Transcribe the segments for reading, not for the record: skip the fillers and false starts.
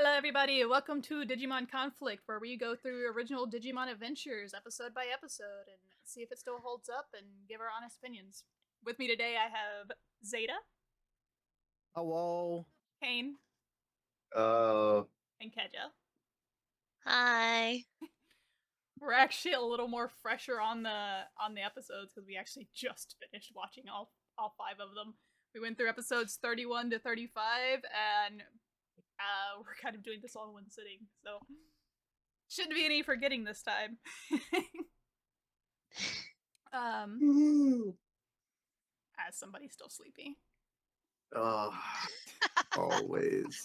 Hello, everybody. Welcome to Digimon Conflict, where we go through original Digimon adventures episode by episode and see if it still holds up and give our honest opinions. With me today, I have Zeta, Hello. Kain, Oh, and Keja. Hi. We're actually a little more fresher on the episodes because we actually just finished watching all five of them. We went through episodes 31 to 35, and we're kind of doing this all in one sitting, so shouldn't be any forgetting this time. As somebody's still sleepy. oh, always.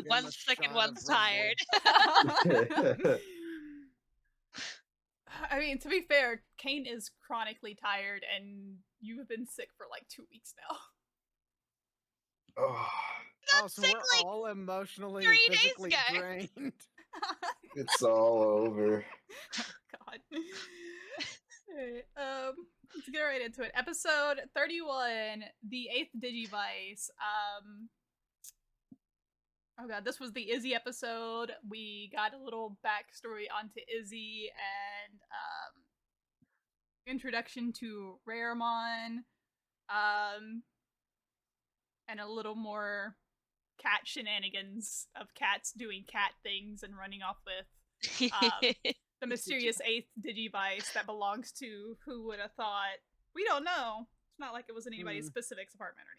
One's sick and one's tired. I mean, to be fair, Kain is chronically tired, and you've been sick for like 2 weeks now. Oh, So sick, we're like, all emotionally 3 and days physically ago. drained. it's all over. God. Alright, let's get right into it. Episode 31, the 8th Digivice. Oh god, this was the Izzy episode. We got a little backstory onto Izzy and introduction to Raremon, and a little more cat shenanigans of cats doing cat things and running off with the mysterious 8th Digivice that belongs to who would have thought. We don't know. It's not like it was in anybody's specific apartment or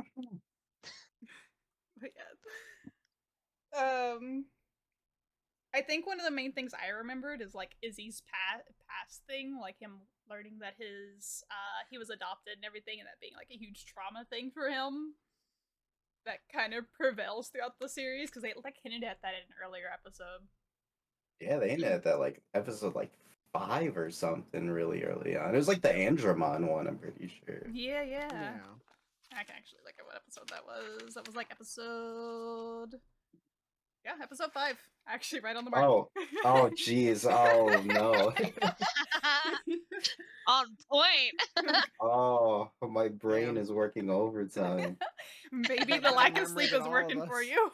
anything. But yeah. I think one of the main things I remembered is like Izzy's past thing, like him learning that his he was adopted and everything, and that being like a huge trauma thing for him. That kind of prevails throughout the series because they like hinted at that in an earlier episode. Yeah, they ended at that like episode like 5 or something really early on. It was like the Andromon one, I'm pretty sure. Yeah. Yeah. I can actually look at what episode that was. That was like episode. Yeah, episode 5. Actually, right on the mark. Oh, jeez. Oh, no. On point. Oh, my brain is working overtime. Maybe the lack of sleep is working for you.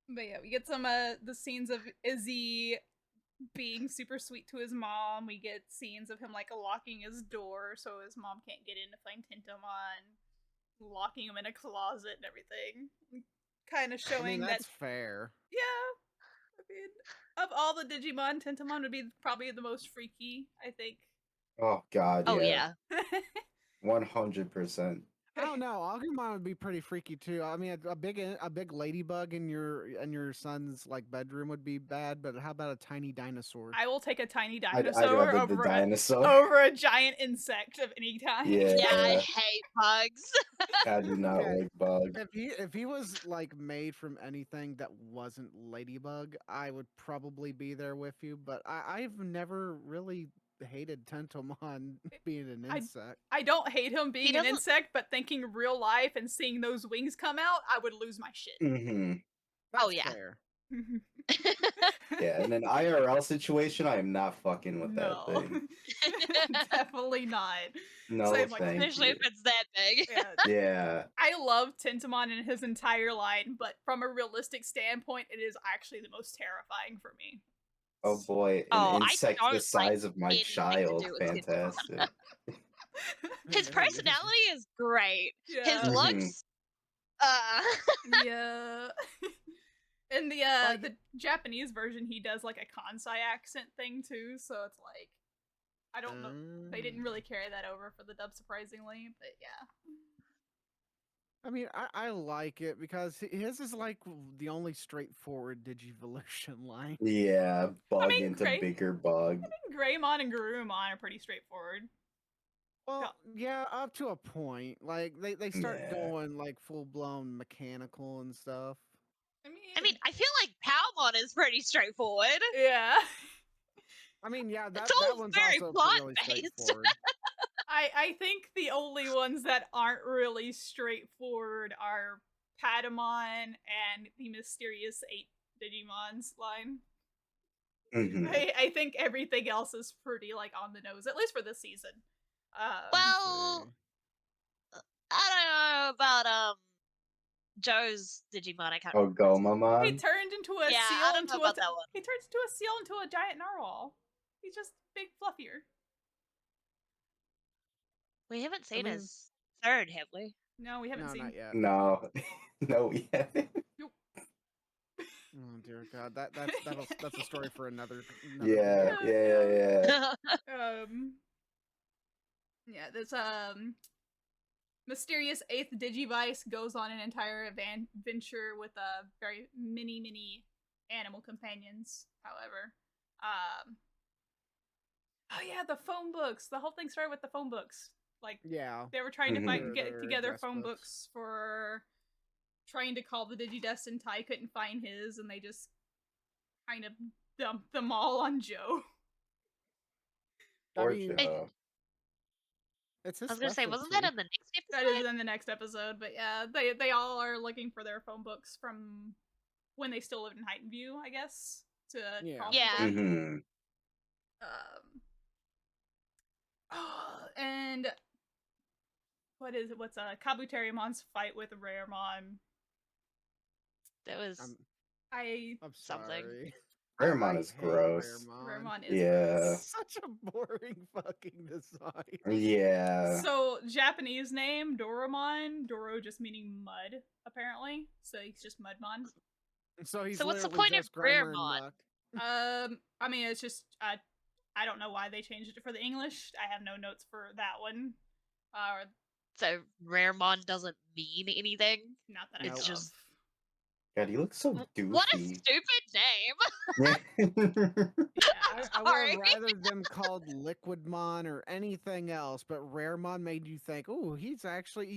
But yeah, we get some the scenes of Izzy being super sweet to his mom. We get scenes of him like locking his door so his mom can't get in to find Tentomon, locking him in a closet and everything. Kind of showing that's that fair. Yeah. I mean, of all the Digimon, Tentomon would be probably the most freaky, I think. Oh, God, Oh yeah. yeah. 100%. I don't know. Agumon would be pretty freaky too. I mean, a big ladybug in your son's like bedroom would be bad, but how about a tiny dinosaur? I will take a tiny I'd dinosaur rather over the dinosaur. over a giant insect of any kind. Yeah. Yeah, I hate bugs. I do not Okay. like bugs. If he was like made from anything that wasn't ladybug, I would probably be there with you. But I've never really hated Tentomon being an insect. I don't hate him being an insect, but thinking real life and seeing those wings come out, I would lose my shit. Mm-hmm. That's Oh, yeah. fair. Yeah, in an IRL situation, I am not fucking with that No. thing. Definitely not. No, Same, like, thank Especially you. if it's that big. Yeah. I love Tentomon and his entire line, but from a realistic standpoint, it is actually the most terrifying for me. Oh boy, Oh, an I insect don't the size of my anything to child. do with Tentomon. Fantastic. His personality is great. Yeah. His looks, Yeah. In the the Japanese version, he does like a Kansai accent thing too, so it's like I don't know. They didn't really carry that over for the dub, surprisingly, but yeah. I mean, I like it because his is like the only straightforward Digivolution line. Yeah, bug mean, into Gray- bigger bug. I think Greymon and Garurumon are pretty straightforward. Well, yeah, up to a point. Like they start Yeah. going like full blown mechanical and stuff. I mean, I feel like Palmon is pretty straightforward. Yeah. I mean, yeah, that all one's very also really plot-based. straightforward. I think the only ones that aren't really straightforward are Patamon and the mysterious 8 Digimons line. Mhm. I think everything else is pretty like on the nose, at least for this season. Well, I don't know. Joe's Digimon. I can't Oh, remember. its name. He Gomamon. turned into a Yeah, seal I don't into know a about that one. he turns into a seal into a giant narwhal. He's just big fluffier. We haven't I seen mean, his third, have we? No, we haven't no, seen. not yet. No, no, we haven't. Oh dear God, that's a story for another. Yeah, video. yeah. Yeah, this mysterious 8th Digivice goes on an entire adventure with very many animal companions. However, oh yeah, the phone books. The whole thing started with the phone books. Like, Yeah, they were trying to Mhm. get Their together address phone books. books for trying to call the Digidest, and Ty couldn't find his, and they just kind of dumped them all on Joe. I Poor mean, Joe. it's I his was gonna say, wasn't that in the next That episode? is in the next episode, but yeah, they all are looking for their phone books from when they still lived in Heighton View, I guess, to call Yeah. people. Mm-hmm. And what's Kabutarimon's fight with Raremon? That was I'm something. sorry. Raremon I is hate gross. Raremon is Yeah. gross. Such a boring fucking design. Yeah. So Japanese name Doromon, Doro just meaning mud, apparently. So he's just Mudmon. So he's what's the literally point of just Grimer and Raremon? Muck. I mean, it's just I don't know why they changed it for the English. I have no notes for that one. So Raremon doesn't mean anything. Not that I It's know just. of. God, he looks so doofy. What a stupid name! Yeah, I would Sorry. have rather them called Liquidmon or anything else, but Raremon made you think, oh, he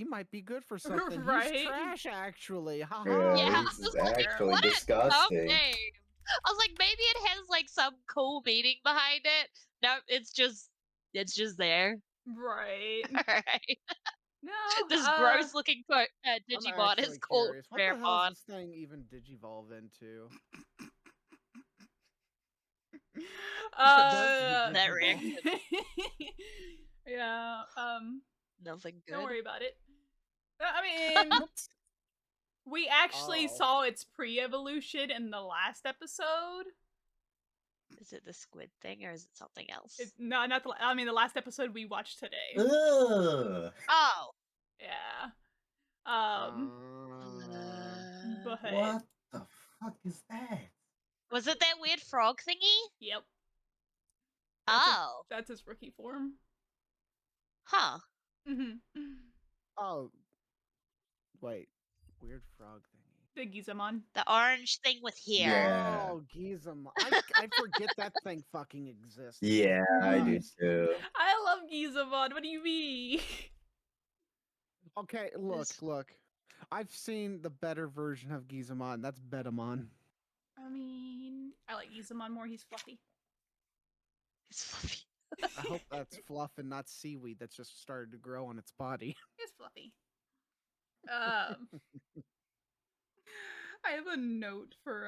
might be good for something. Right? He's trash, actually. Ha Yeah, ha. this is Fair. actually What a dumb disgusting. name! I was like, maybe it has like some cool meaning behind it. No, it's just there. Right. Alright. No. This gross looking I'm Digimon actually is called curious. What the hell Raremon. is this thing even digivolve into? That reaction. Yeah. Nothing good. Don't worry about it. I mean, we actually saw its pre-evolution in the last episode. Is it the squid thing or is it something else? No, not the. I mean, the last episode we watched today. Ugh. Oh. Yeah. But What the fuck is that? Was it that weird frog thingy? Yep. Oh. That's his rookie form. Huh. Oh. Wait. Weird frog thingy. The Gizamon. The orange thing with hair. Yeah. Oh, Gizamon. I forget that thing fucking exists. Yeah, I do too. I love Gizamon. What do you mean? Okay, look. I've seen the better version of Gizamon. That's Betamon. I mean, I like Gizamon more. He's fluffy. It's fluffy. I hope that's fluff and not seaweed that's just started to grow on its body. He's fluffy. I have a note for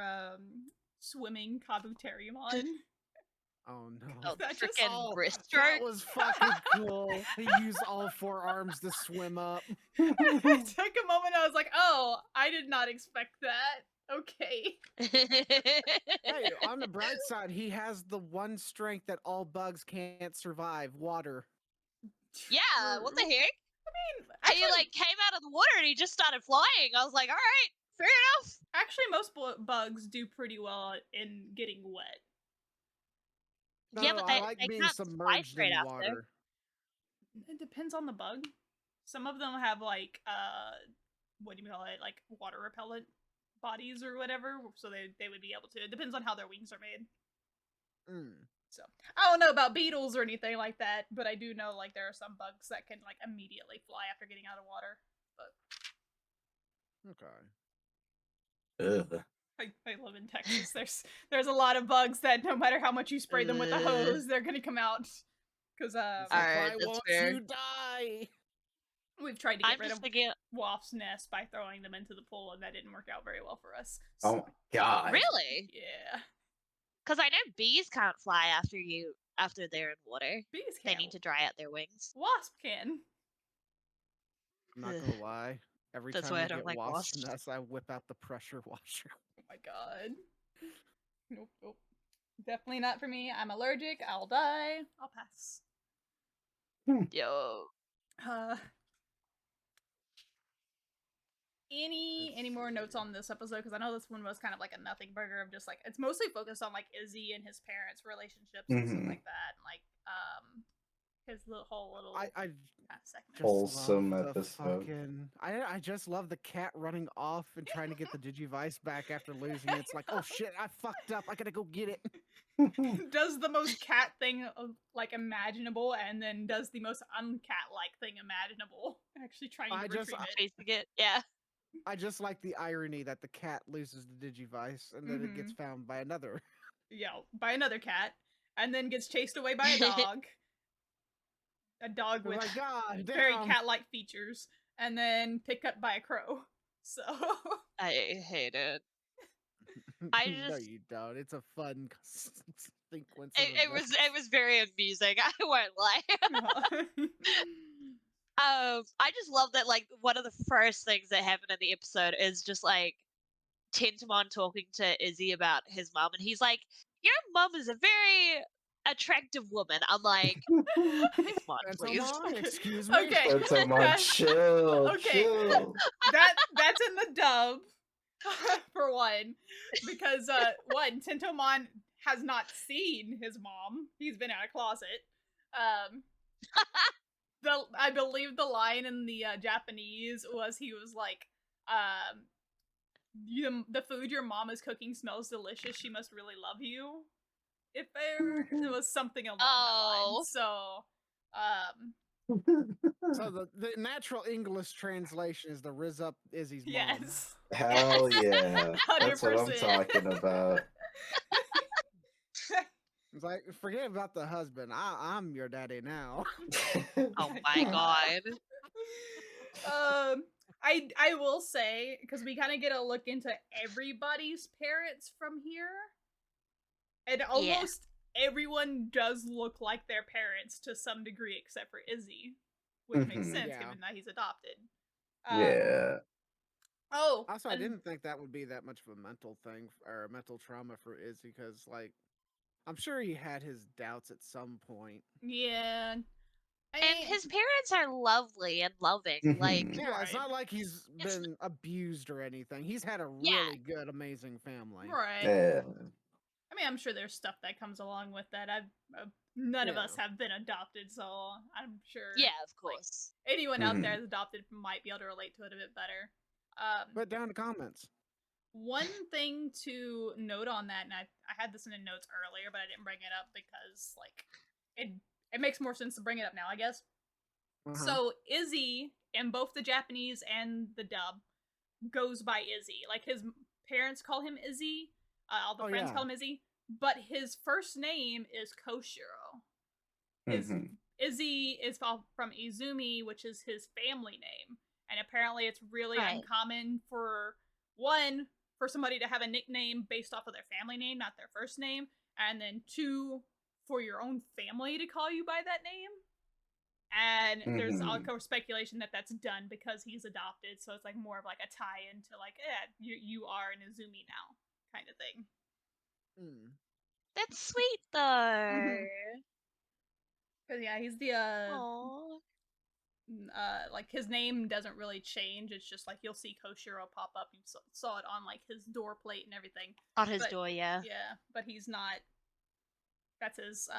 swimming Kabutariumon. Oh no. Oh, That just frickin' wrist That stroke. was fucking cool. He used all 4 arms to swim up. I took a moment. I was like, "Oh, I did not expect that." Okay. Hey, on the bright side, he has the one strength that all bugs can't survive: water. Yeah, what the heck? I mean, He actually, like came out of the water and he just started flying. I was like, all right, fair enough. actually, most bugs do pretty well in getting wet. No, Yeah, but I they- like they being can't fly submerged straight in after. water. It depends on the bug. Some of them have like what do you call it? Like water repellent bodies or whatever, so they would be able to. It depends on how their wings are made. So I don't know about beetles or anything like that, but I do know like there are some bugs that can like immediately fly after getting out of water. But Okay. Ugh. I live in Texas. There's a lot of bugs that no matter how much you spray them with a hose, they're gonna come out. Because Alright, why that's won't fair. you die? we've tried to get I'm rid just of thinking, wasps' nests by throwing them into the pool, and that didn't work out very well for us. Oh my god. really? Yeah. Because I know bees can't fly after they're in water. Bees They can't. need to dry out their wings. Wasp can. I'm not gonna lie. Every That's time why I I don't get like wasp wasps. nests, I whip out the pressure washer. Oh my god. Nope, nope. Definitely not for me. I'm allergic. I'll die. I'll pass. Yo. Uh, any more notes on this episode? Because I know this one was kind of like a nothing burger of just like it's mostly focused on like Izzy and his parents' relationships and stuff like that, and like his whole little I kind of segment. just Wholesome love the episode. fucking. I just love the cat running off and trying to get the Digivice back after losing it. It's like, oh shit, I fucked up. I gotta go get it. Does the most cat thing like imaginable, and then does the most uncat-like thing imaginable. Actually trying to retrieve it. Chasing it. Yeah. I just like the irony that the cat loses the Digivice and then it gets found by another. Yeah, by another cat, and then gets chased away by a dog. A dog Oh with my god, very damn. cat-like features, and then picked up by a crow. So I hate it. I No, just you don't. It's a fun sequence. it was very amusing. I won't lie. I just love that like one of the first things that happened in the episode is just like Tentamon talking to Izzy about his mum, and he's like, "Your mum is a very attractive woman." I'm like, Tentamon, please. Tentomon, excuse me. Okay. Tentomon, chill, Okay. chill. That's in the dub for one, because one Tentomon has not seen his mom. He's been in a closet. I believe the line in the Japanese was he was like, the food your mom is cooking smells delicious. She must really love you. If there was something along that line. So, So the natural English translation is the Riz Up Izzy's mom. yes. Hell yeah. That's what I'm 100%. talking about. It's like, forget about the husband. I'm your daddy now. Oh my god. I will say, because we kind of get a look into everybody's parents from here, and almost everyone does look like their parents to some degree, except for Izzy, which makes sense given that he's adopted. Yeah. Oh, also, I didn't think that would be that much of a mental thing or a mental trauma for Izzy, because like I'm sure he had his doubts at some point. Yeah. And his parents are lovely and loving. Like, yeah, it's not like he's been abused or anything. He's had a really good, amazing family. Right. Yeah. I mean, I'm sure there's stuff that comes along with that. None of us have been adopted, so I'm sure. Yeah, of course. Like, anyone out there that's adopted might be able to relate to it a bit better. Put down in the comments. One thing to note on that, and I had this in the notes earlier, but I didn't bring it up because like it makes more sense to bring it up now, I guess. So Izzy, in both the Japanese and the dub, goes by Izzy. Like his parents call him Izzy, all the friends call him Izzy, but his first name is Koshiro. Izzy is from Izumi, which is his family name, and apparently it's really uncommon for somebody to have a nickname based off of their family name, not their first name, and then 2, for your own family to call you by that name. And there's also speculation that that's done because he's adopted, so it's like more of like a tie-in to like, you are an Izumi now, kind of thing. That's sweet though. Cause yeah, he's the like his name doesn't really change. It's just like you'll see Koshiro pop up. You saw it on like his door plate and everything. On his door, yeah. Yeah, but he's not. That's his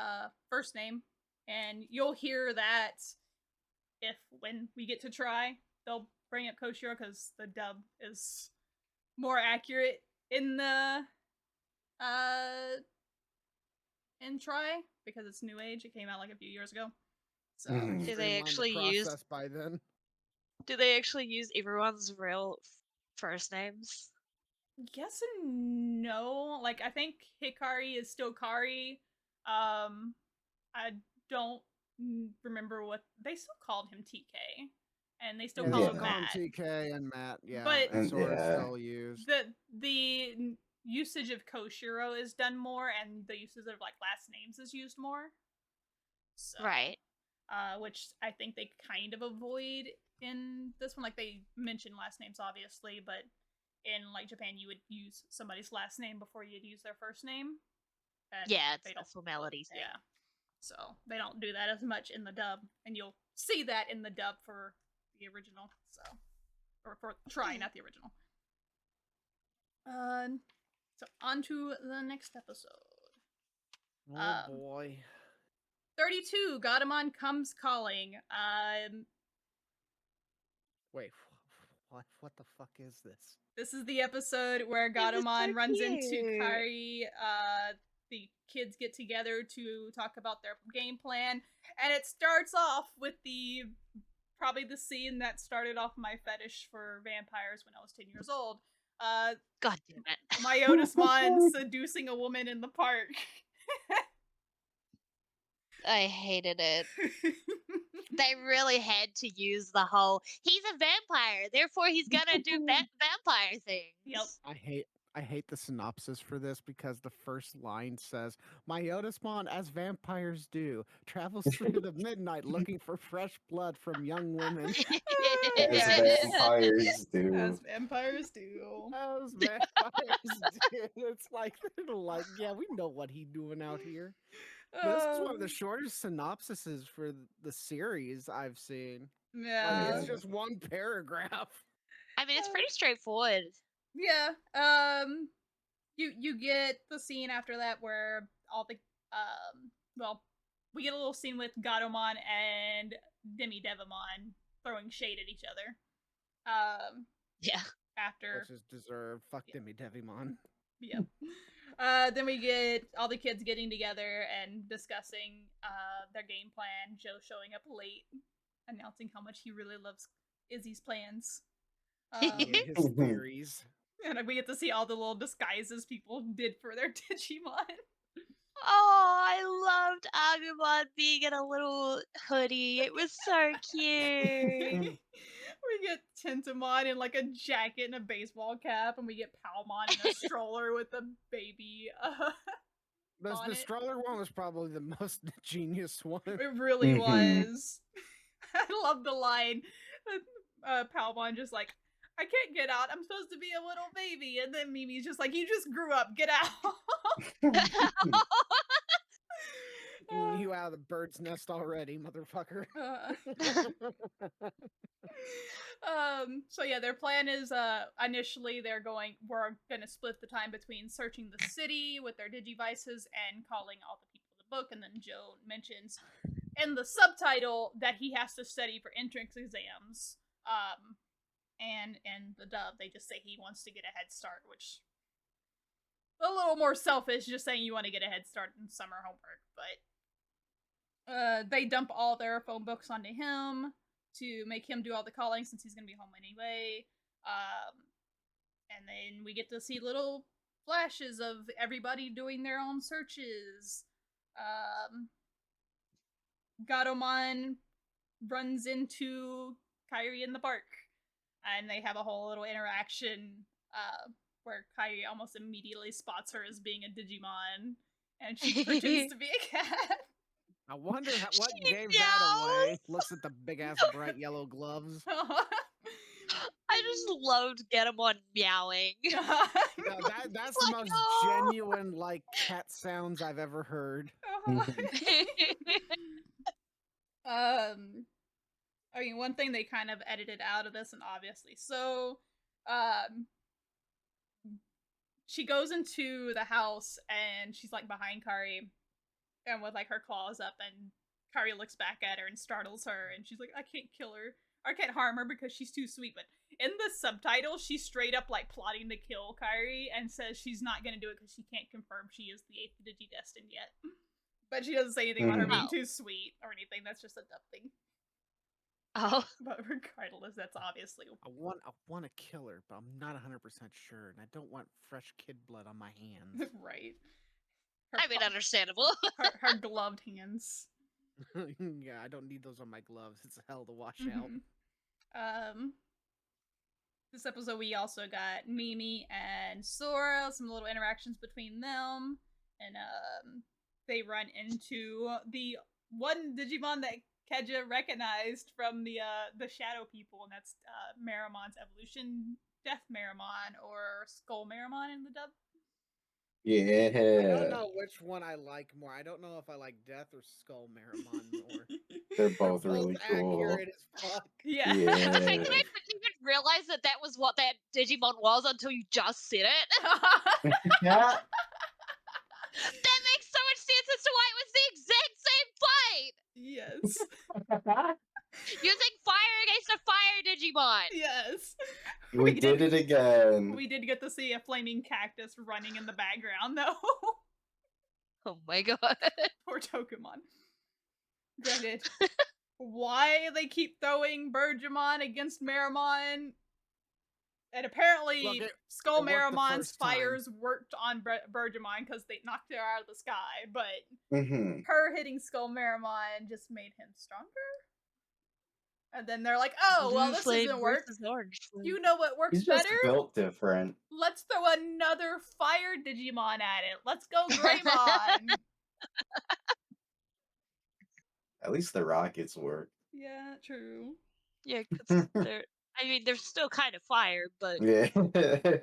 first name, and you'll hear that when we get to try, they'll bring up Koshiro because the dub is more accurate in the in try because it's new age. It came out like a few years ago. So do they actually use by then? Do they actually use everyone's real first names? Yes and no. Like I think Hikari is still Kari. I don't remember what they still called him TK, and they still call him Matt. TK and Matt, but and sort of still used. The usage of Koshiro is done more, and the usage of like last names is used more. So, right. Which I think they kind of avoid in this one. Like, they mention last names, obviously, but in, like, Japan, you would use somebody's last name before you'd use their first name. And yeah, it's they a don't. formality thing. Yeah. So they don't do that as much in the dub, and you'll see that in the dub for the original. So, or for Try, not the original. So on to the next episode. Oh boy. 32, Godamon Comes Calling. Wait, what the fuck is this? This is the episode where Godamon runs into Kairi. The kids get together to talk about their game plan, and it starts off with probably the scene that started off my fetish for vampires when I was 10 years old. God damn it. Myotismon seducing a woman in the park. I hated it. They really had to use the whole, he's a vampire, therefore he's gonna do vampire things. Yep. I hate the synopsis for this because the first line says, Myotismon, as vampires do, travels through the midnight looking for fresh blood from young women. As vampires do. As vampires do. As vampires do. It's like, yeah, we know what he's doing out here. But this is one of the shortest synopsises for the series I've seen. Yeah. Like, it's just one paragraph. I mean, it's pretty straightforward. Yeah. You get the scene after that where all the we get a little scene with Gatomon and Devimon throwing shade at each other. Yeah. After, which is deserved. Fuck Devimon. Yeah. Then we get all the kids getting together and discussing their game plan. Joe showing up late, announcing how much he really loves Izzy's plans. His theories. And we get to see all the little disguises people did for their Digimon. Oh, I loved Agumon being in a little hoodie. It was so cute. We get Tentamon in like a jacket and a baseball cap, and we get Palmon in a stroller with a baby. The stroller one was probably the most genius one. It really was. I love the line. Palmon just like, I can't get out. I'm supposed to be a little baby. And then Mimi's just like, you just grew up. Get out. You out of the bird's nest already, motherfucker. So yeah, their plan is initially we're gonna split the time between searching the city with their Digivices and calling all the people in the book, and then Joe mentions in the subtitle that he has to study for entrance exams. And in the dub, they just say he wants to get a head start, which a little more selfish, just saying you want to get a head start in summer homework, but they dump all their phone books onto him to make him do all the calling since he's going to be home anyway. And then we get to see little flashes of everybody doing their own searches. Gatomon runs into Kairi in the park, and they have a whole little interaction where Kairi almost immediately spots her as being a Digimon, and she pretends to be a cat. I wonder what gave that away. Looks at the big-ass bright yellow gloves. I just loved Gatomon meowing. No, that's the most genuine, like, cat sounds I've ever heard. I mean, one thing they kind of edited out of this, and obviously so, she goes into the house, and she's, like, behind Kairi, and with, like, her claws up, and Kairi looks back at her and startles her, and she's like, I can't kill her, or I can't harm her because she's too sweet, but in the subtitle, she's straight up, like, plotting to kill Kairi, and says she's not gonna do it because she can't confirm she is the 8th Digi-Destined yet. But she doesn't say anything about her being too sweet or anything, that's just a dub thing. Oh. But regardless, that's obviously... I want to kill her, but I'm not 100% sure, and I don't want fresh kid blood on my hands. Right. I mean, understandable. her gloved hands. Yeah, I don't need those on my gloves. It's hell to wash out. This episode we also got Mimi and Sora, some little interactions between them, and they run into the one Digimon that Keja recognized from the Shadow People, and that's Maramon's evolution, Death Maramon, or Skull Maramon in the dub. I don't Yeah. know which one I like more. I don't know if I like Death or Skull Maramon more. They're both They're really cool. accurate as fuck. Yeah. Yeah. I was like, I didn't even realize that was what that Digimon was until you just said it. Yeah. That makes so much sense as to why it was the exact same fight! Yes. Using fire against a fire Digimon! Yes. We did it again. We did get to see a flaming cactus running in the background, though. Oh my god. Poor Tokumon. Granted, why they keep throwing Bergamon against Maramon? And apparently, Look, Skull it worked the Maramon's first time. fires worked on Bergamon because they knocked it out of the sky, but Mhm. her hitting Skull Maramon just made him stronger. And then they're like, oh, well, this Blue doesn't work. versus Orange Flame. You know what works He's just better? built different. Let's throw another fire Digimon at it. Let's go Greymon. At least the rockets work. Yeah, true. Yeah, because they're still kind of fire, but Yeah.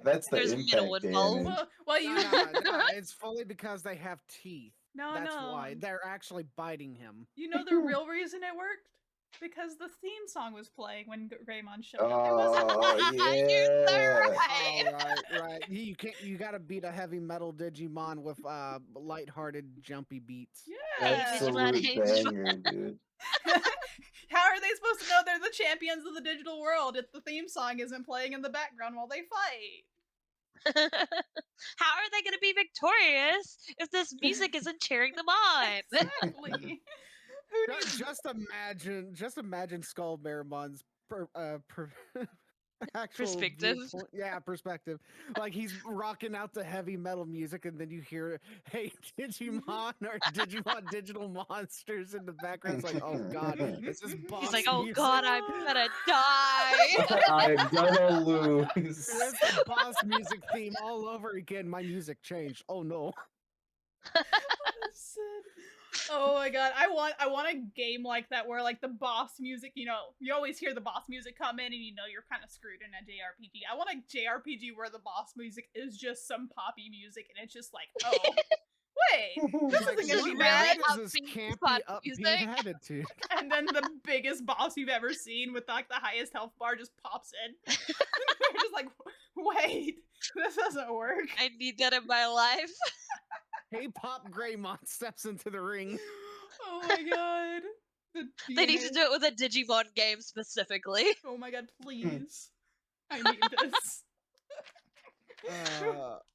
That's the there's metal impact involved. damage. Well, you No, it's fully because they have teeth. no, That's no. why they're actually biting him. You know the real reason it worked? Because the theme song was playing when Greymon showed up. It Oh You're so yeah. right. Oh, right. You can't. You gotta beat a heavy metal Digimon with lighthearted, jumpy beats. Yeah. Absolute Digimon banger, dude. How are they supposed to know they're the champions of the digital world if the theme song isn't playing in the background while they fight? How are they going to be victorious if this music isn't cheering them on? Exactly. Who needs Just imagine Skull Maramon's actual Perspective. viewpoint. Yeah, perspective. Like he's rocking out the heavy metal music, and then you hear, "Hey, Digimon" or "Digimon Digital Monsters" in the background. It's like, oh god, it's this boss He's like, oh music. god, I'm gonna die. I'm gonna lose. It's the boss music theme all over again. My music changed. Oh no. Oh my god, I want a game like that where like the boss music, you know, you always hear the boss music come in and you know you're kind of screwed in a JRPG. I want a JRPG where the boss music is just some poppy music and it's just like, oh, wait, this Like, isn't gonna Just be really bad. what is this upbeat, campy, fun upbeat music. attitude? And then the biggest boss you've ever seen with like the highest health bar just pops in. You're just like, wait, this doesn't work. I need that in my life. Hey, Pop Greymon steps into the ring. Oh my god. The They need to DNA. do it with a Digimon game specifically. Oh my god, please. I need this.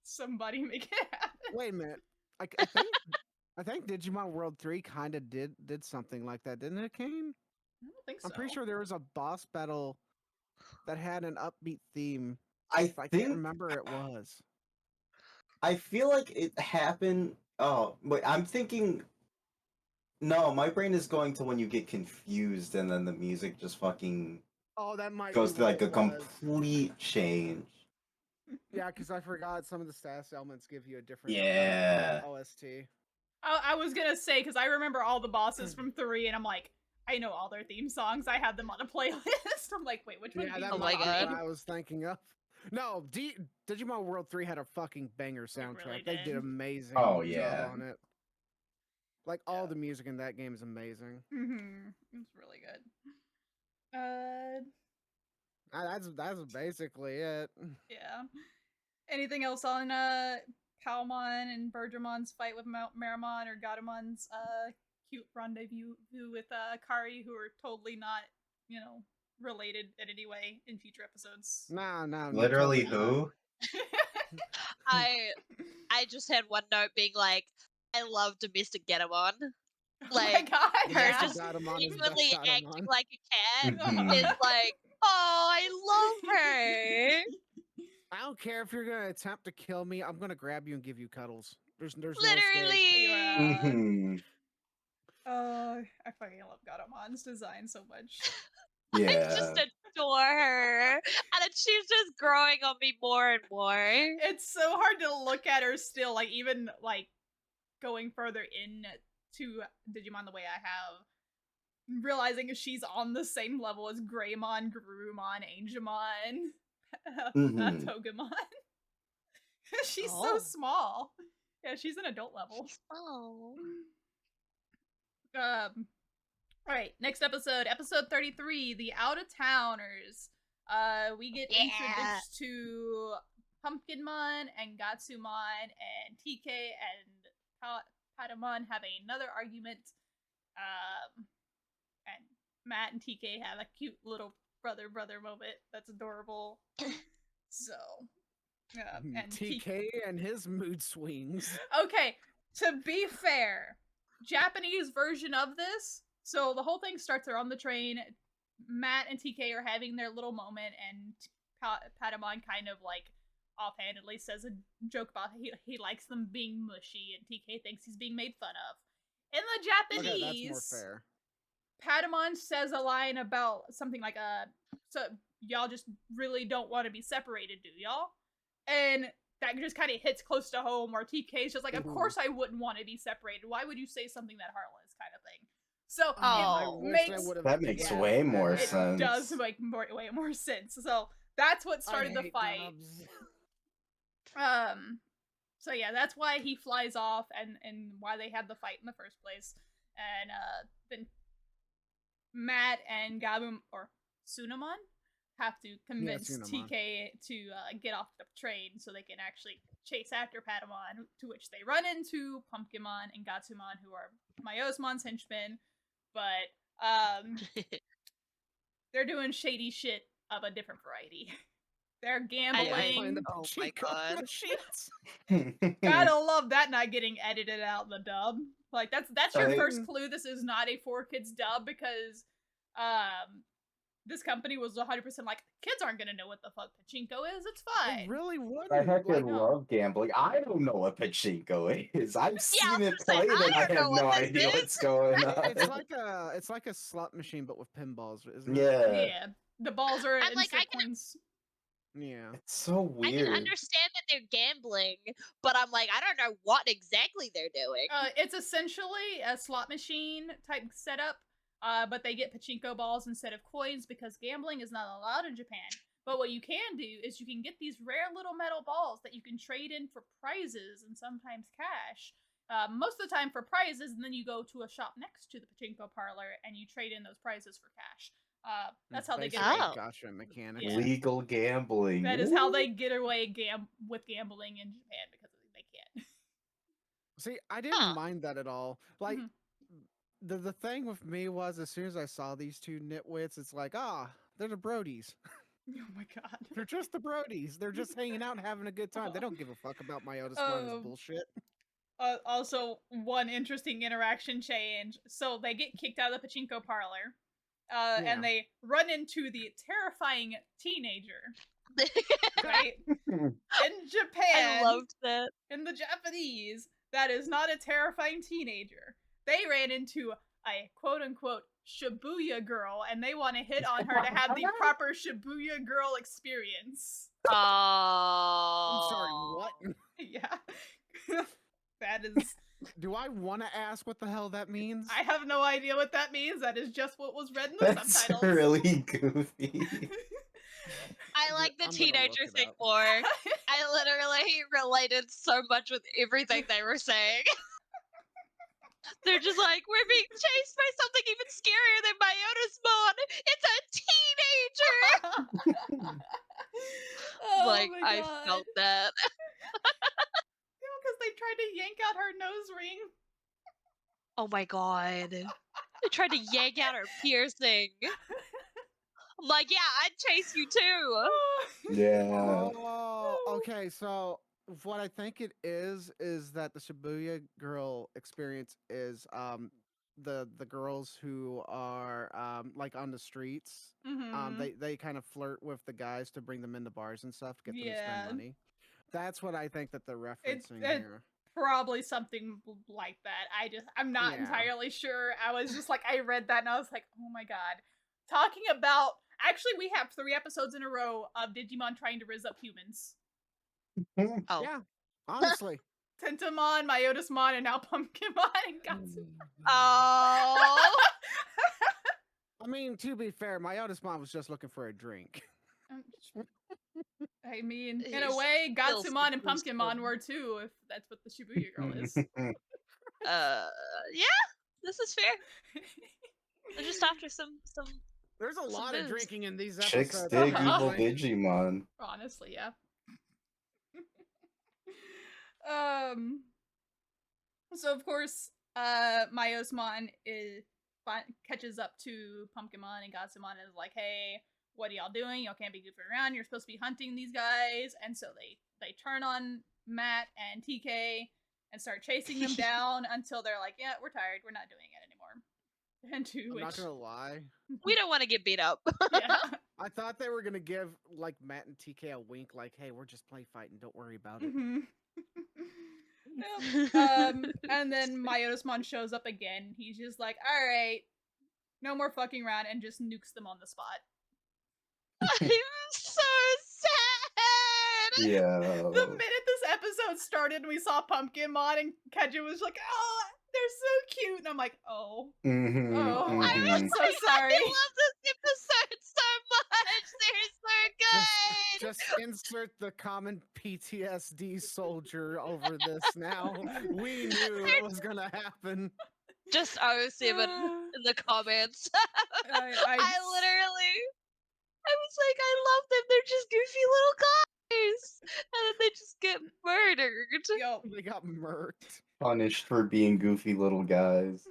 Somebody make it happen. Wait a minute. I think Digimon World 3 kind of did something like that, didn't it, Kain? I don't think so. I'm pretty sure there was a boss battle that had an upbeat theme. I But I think can't remember it was. I feel like it happened. Oh, wait, I'm thinking. No, my brain is going to when you get confused and then the music just fucking Oh, that might goes be to like a what it was. complete change. Yeah, because I forgot some of the status elements give you a different Yeah. OST. I was gonna say, because I remember all the bosses from 3, and I'm like, I know all their theme songs. I have them on a playlist. I'm like, wait, which one? Yeah, do that you might be God. what I was thinking of. No, Digimon World 3 had a fucking banger soundtrack. really They did. did amazing Oh, job yeah. on it. Like, all the music in that game is amazing. Mm-hmm. It's really good. That's basically it. Yeah. Anything else on Palmon and Bergermon's fight with Maramon, or Gadamon's cute rendezvous with Kari, who are totally not, you know, related in any way in future episodes? No, Literally totally not. who? I just had one note being like, I love domestic Getamon. Oh my Like, god, her yeah. just Gatomon is genuinely best acting Gatomon. like a cat Mhm. is like, oh, I love her. I don't care if you're gonna attempt to kill me. I'm gonna grab you and give you cuddles. There's no escape. Literally. Yeah. Mhm. I fucking love Gadamon's design so much. I Yeah. just adore her. And she's just growing on me more and more. It's so hard to look at her still, like even like going further in to Digimon the way I have. realizing she's on the same level as Greymon, Garurumon, Angemon, Togemon. She's so small. Yeah, she's an adult level. She's small. Alright, next episode. Episode 33, The Out-of-Towners. We get introduced to Pumpkinmon and Gatsumon, and TK and Patamon have another argument. And Matt and TK have a cute little brother moment that's adorable. So, and TK and his mood swings. Okay, to be fair, Japanese version of this. So the whole thing starts. They're on the train. Matt and TK are having their little moment, and Patamon kind of like offhandedly says a joke about he likes them being mushy, and TK thinks he's being made fun of. In the Japanese, okay, that's more fair. Patamon says a line about something like so y'all just really don't want to be separated, do y'all? And that just kind of hits close to home, where TK's just like, of course I wouldn't want to be separated. Why would you say something that heartless, kind of thing? So that makes way more sense. It does make way more sense. So that's what started the fight. So yeah, that's why he flies off, and why they had the fight in the first place. And then Matt and Gabum or Sunamon have to convince TK to get off the train so they can actually chase after Patamon, to which they run into Pumpkinmon and Gatsumon, who are Myotismon's henchmen, but they're doing shady shit of a different variety. They're gambling. Oh my god. Gotta love that not getting edited out in the dub. Like, that's your first clue this is not a 4Kids dub, because this company was 100% like, kids aren't gonna know what the fuck pachinko is, it's fine. It really wouldn't. I heck love gambling. I don't know what pachinko is. I've seen it played and I have no idea what's going on. It's like a slot machine, but with pinballs, isn't it? Yeah. The balls are in sequence. Yeah. It's so weird. I can understand that they're gambling, but I'm like, I don't know what exactly they're doing. It's essentially a slot machine type setup, but they get pachinko balls instead of coins, because gambling is not allowed in Japan. But what you can do is you can get these rare little metal balls that you can trade in for prizes and sometimes cash. Most of the time for prizes, and then you go to a shop next to the pachinko parlor and you trade in those prizes for cash. That's how they get away. Gotcha mechanics. Yeah. Legal gambling. That is how they get away with gambling in Japan, because they can't. See, I didn't mind that at all. Like, the thing with me was, as soon as I saw these two nitwits, it's like, they're the Brodies. Oh my god. They're just the Brodies. They're just hanging out and having a good time. They don't give a fuck about Myotismon's bullshit. Also, one interesting interaction change. So they get kicked out of the pachinko parlor. And they run into the terrifying teenager. Right? In Japan. I loved that. In the Japanese, that is not a terrifying teenager. They ran into a quote-unquote Shibuya girl, and they want to hit on her to have the proper Shibuya girl experience. I'm sorry, what? Yeah. That is... Do I want to ask what the hell that means? I have no idea what that means. That is just what was read in the subtitles. That's really goofy. I like the teenager thing more. I literally related so much with everything they were saying. They're just like, we're being chased by something even scarier than Myotismon. It's a teenager. Like, I felt that. Because they tried to yank out her nose ring. Oh my god. They tried to yank out her piercing. I'm like, yeah, I'd chase you too. Yeah. Oh, okay, so what I think it is that the Shibuya girl experience is the girls who are like on the streets. They kind of flirt with the guys to bring them into bars and stuff to get them to spend money. That's what I think that they're referencing here. Probably something like that. I'm not entirely sure. I was just like, I read that and I was like, oh my god. Talking about, actually we have 3 episodes in a row of Digimon trying to rizz up humans. Oh. Yeah, honestly. Tentomon, Myotismon, and now Pumpkinmon and Gatsu. Oh. I mean, to be fair, Myotismon was just looking for a drink. I mean, in a He's way, still Gatsumon and supposed to- Pumpkinmon were too, if that's what the Shibuya girl is. Yeah, this is fair. They're just after some. There's a lot of booze. drinking in these Chicks episodes. dig evil apparently. Digimon. Honestly, yeah. So of course, Myosmon catches up to Pumpkinmon and Gatsumon and is like, "Hey, what are y'all doing? Y'all can't be goofing around. You're supposed to be hunting these guys." And so they turn on Matt and TK and start chasing them down until they're like, "Yeah, we're tired. We're not doing it anymore." And to I'm which, not gonna lie. We don't want to get beat up. yeah. I thought they were gonna give like Matt and TK a wink, like, "Hey, we're just play fighting. Don't worry about it." Mhm. And then Myotismon shows up again. He's just like, "All right, no more fucking around," and just nukes them on the spot. I'm so sad. Yeah. The minute this episode started, we saw Pumpkinmon and Keja was like, "Oh, they're so cute," and I'm like, "Oh, Mm-hmm, oh, mm-hmm. I'm so sorry." I love this episode so much. They're so good. Just insert the common PTSD soldier over this now. We knew it was gonna happen. Just 07 in the comments. I I was like, I love them. They're just goofy little guys, and then they just get murdered. yo, They got murked. Punished for being goofy little guys.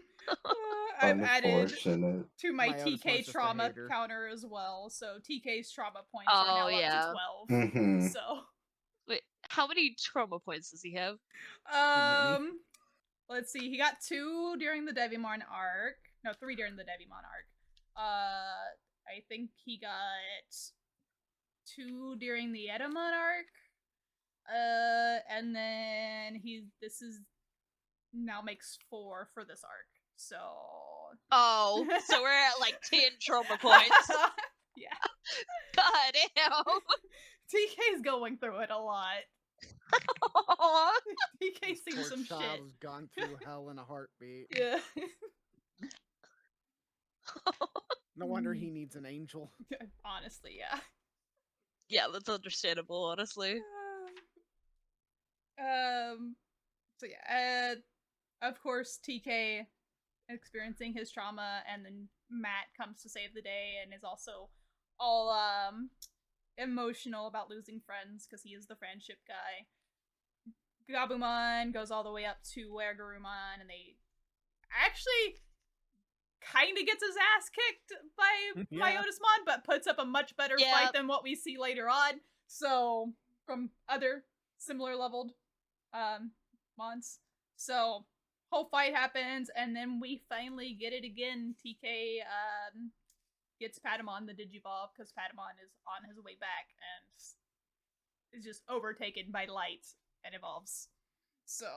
I've added Unfortunate. to my Myotismon's TK just a trauma hater. counter as well. So TK's trauma points are now Oh, yeah. up to 12. Mm-hmm. So, Wait, how many trauma points does he have? many. let's see. He got 2 during the Devimon arc. No, 3 during the Devimon arc. I think he got 2 during the Edamon arc. And then this is now makes 4 for this arc. So Oh, so we're at like 10 trauma points. Yeah. God damn. TK's going through it a lot. Aw. TK's seen Poor some child shit. has gone through hell in a heartbeat. Yeah. No wonder he needs an angel. Honestly, yeah. Yeah, that's understandable, honestly. So yeah, of course TK experiencing his trauma, and then Matt comes to save the day and is also all emotional about losing friends because he is the friendship guy. Gabumon goes all the way up to Garurumon, and they actually kind of gets his ass kicked by Myotismon, but puts up a much better fight than what we see later on. So from other similar leveled mons. So whole fight happens, and then we finally get it again. TK gets Patamon the Digivolve because Patamon is on his way back and is just overtaken by light and evolves. So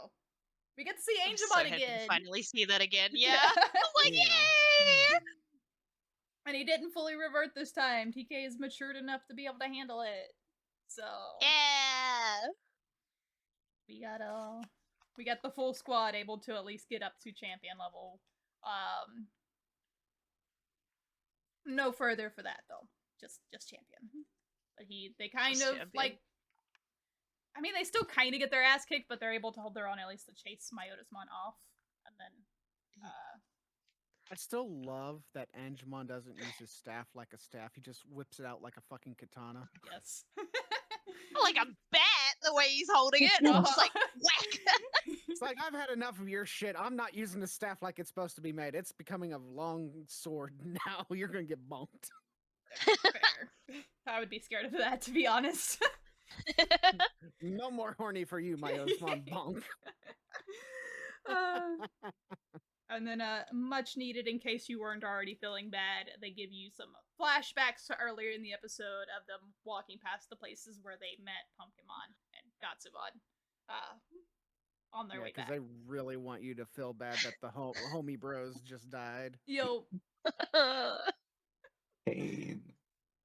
we get to see Angemon again. Finally see that again. Yeah. I'm like, yay! And he didn't fully revert this time. TK is matured enough to be able to handle it. So yeah. We got the full squad able to at least get up to champion level. No further for that though. Just champion. But they kind of champion. Like, I mean, they still kind of get their ass kicked, but they're able to hold their own at least to chase Myotismon off. And then I still love that Angemon doesn't use his staff like a staff. He just whips it out like a fucking katana. Yes. Like a bat, the way he's holding it. I'm just like, whack! It's like, I've had enough of your shit. I'm not using the staff like it's supposed to be made. It's becoming a long sword now. You're gonna get bonked. Fair. I would be scared of that, to be honest. No more horny for you, Myotismon bonk. And then much needed in case you weren't already feeling bad, they give you some flashbacks to earlier in the episode of them walking past the places where they met Pumpkinmon and Gatsumon on their way back. Because they really want you to feel bad that the homie bros just died. Yo. Kain.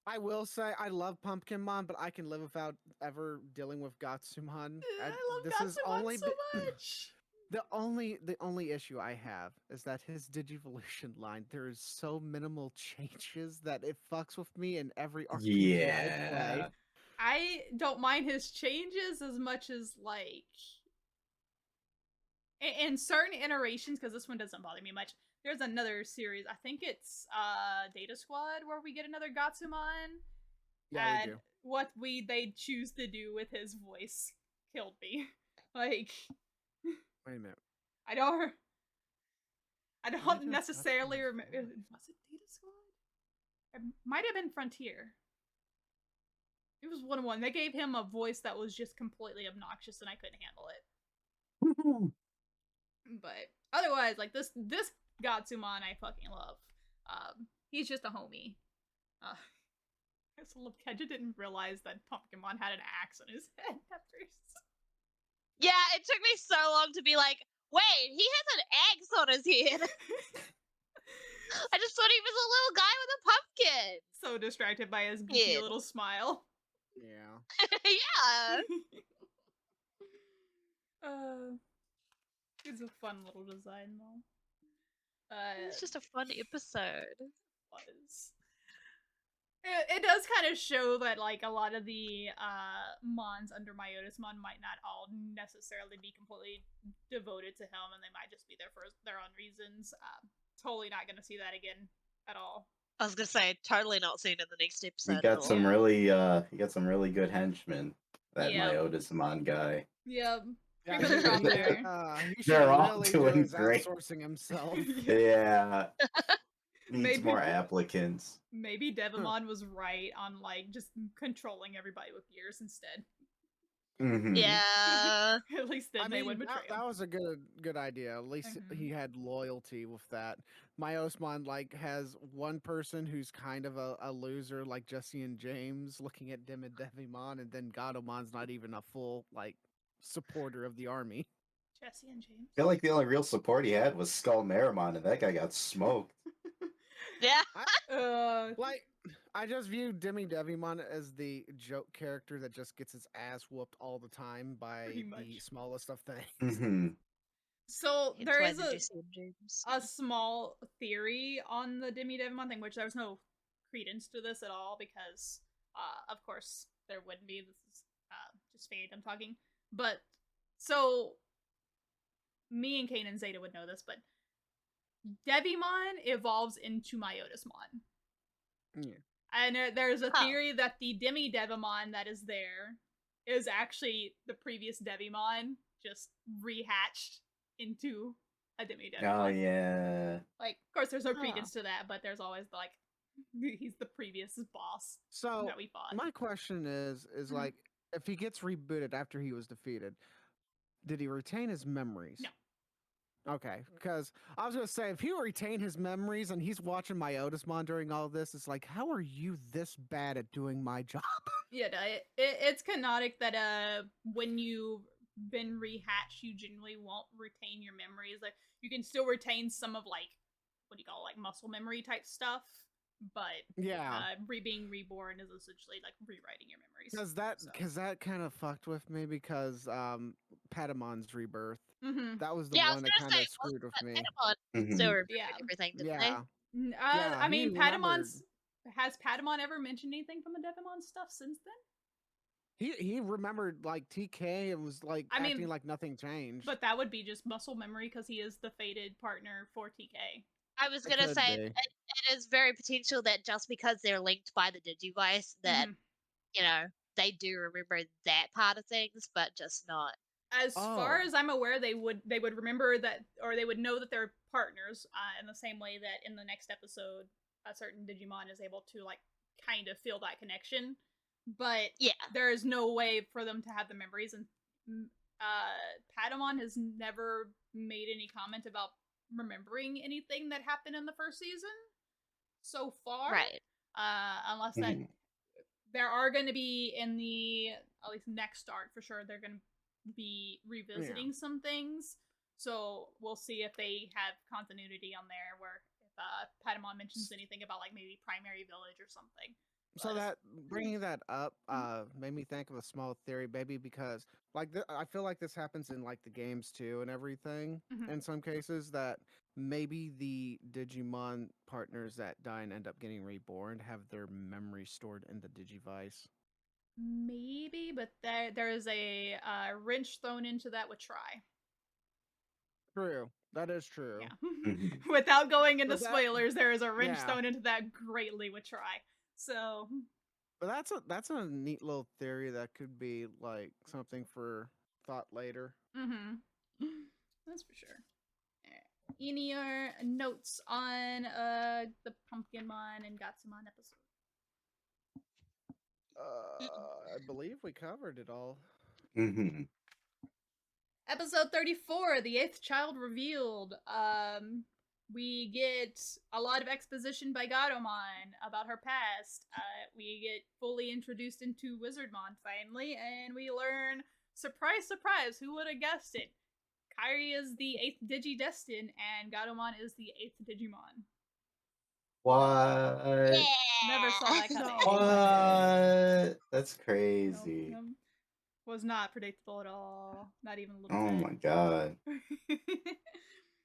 I will say I love Pumpkinmon, but I can live without ever dealing with Gatsumon. I love Gatsumon so much. The only issue I have is that his Digivolution line, there is so minimal changes that it fucks with me in every RPG I play. Yeah. I don't mind his changes as much as like in certain iterations, because this one doesn't bother me much. There's another series, I think it's Data Squad, where we get another Gatsumon. Yeah, we And do. what they choose to do with his voice killed me. Like, Wait a minute. I don't Data necessarily Gatsumon remember. 4? Was it Data Squad? It might have been Frontier. It was one. They gave him a voice that was just completely obnoxious, and I couldn't handle it. But otherwise, like this Gatsumon, I fucking love. He's just a homie. I just love Keja didn't realize that Pumpkinmon had an axe on his head at first. Yeah, it took me so long to be like, wait, he has an axe on his head. I just thought he was a little guy with a pumpkin. So distracted by his goofy Yeah. little smile. Yeah. Yeah. It's a fun little design though. It's just a fun episode. Was. It does kind of show that like a lot of the mons under Myotismon might not all necessarily be completely devoted to him, and they might just be there for their own reasons. Totally not gonna see that again at all. I was gonna say, totally not seen in the next episode. You got some really good henchmen. That Yep. Myotismon guy. Yep. Yeah, Cream of the crop there. he should They're all really doing do his great. outsourcing himself. Yeah. Needs Maybe- more applicants. Maybe Devimon was right on like just controlling everybody with ears instead. Mhm. Yeah. At least then they would betray that him. was a good idea. At least he had loyalty with that. Myotismon like has one person who's kind of a loser, like Jesse and James, looking at Dim and Devimon, and then Gadomon's not even a full like supporter of the army. Jesse and James. I feel like the only real support he had was Skull Marimon, and that guy got smoked. Yeah. Like, I just view Demi Devimon as the joke character that just gets his ass whooped all the time by Pretty the much. smallest of things. Mhm. So Hence there why is the Jesse and James. a small theory on the Demi Devimon thing, which there's no credence to this at all because, of course, there wouldn't be. This is just fate I'm talking. But so me and Kain and Zeta would know this, but Devimon evolves into Myotismon. Yeah. And there's a theory that the Demi Devimon that is there is actually the previous Devimon just rehatched into a Demi Devimon. Oh yeah. Like, of course, there's no credence to that, but there's always like he's the previous boss So that we fought. my question is like, if he gets rebooted after he was defeated, did he retain his memories? No. Okay, because I was gonna say if he retained his memories and he's watching Myotismon during all this, it's like, how are you this bad at doing my job? Yeah, no, it's canonic that when you've been rehatched, you generally won't retain your memories. Like you can still retain some of like what do you call it, like muscle memory type stuff, but Yeah, being reborn is essentially like rewriting your memories. because that kind of fucked with me because Patamon's rebirth. Mm-hmm. That was the Yeah, I was one that gonna kind of say, screwed with me. Patamon still remembered Yeah. everything, didn't Yeah, I he mean, remembered. has Patamon ever mentioned anything from the Devimon stuff since then? He remembered like TK and was like acting like nothing changed. But that would be just muscle memory because he is the fated partner for TK. I was It gonna could say be. it is very potential that just because they're linked by the Digivice, that you know they do remember that part of things, but just not. As far as I'm aware, they would remember that, or they would know that they're partners. In the same way that in the next episode, a certain Digimon is able to like kind of feel that connection, but Yeah, there is no way for them to have the memories. And Patamon has never made any comment about remembering anything that happened in the first season so far, right. Unless that there are going to be in the at least next arc for sure, they're going to be revisiting some things. So we'll see if they have continuity on there, where if Patamon mentions anything about like maybe Primary Village or something. So that bringing that up made me think of a small theory, baby, because like I feel like this happens in like the games too and everything. Mhm. In some cases, that maybe the Digimon partners that die and end up getting reborn have their memory stored in the Digivice. Maybe, but there is a wrench thrown into that with Try. True, that is true. Yeah. Mhm. Without going into But that- spoilers, there is a wrench yeah. thrown into that greatly with Try. So But that's a neat little theory that could be like something for thought later. that's for sure. Any other notes on the Pumpkinmon and Gatsumon episode? I believe we covered it all. Mhm. Episode 34, the eighth child revealed. We get a lot of exposition by Gatomon about her past. We get fully introduced into Wizardmon finally, and we learn, surprise, surprise, who would have guessed it? Kairi is the 8th Digidestin, and Gatomon is the 8th Digimon. What? Never saw that coming. What? That's crazy. Nope. Was not predictable at all. Not even a little Oh bit. my god.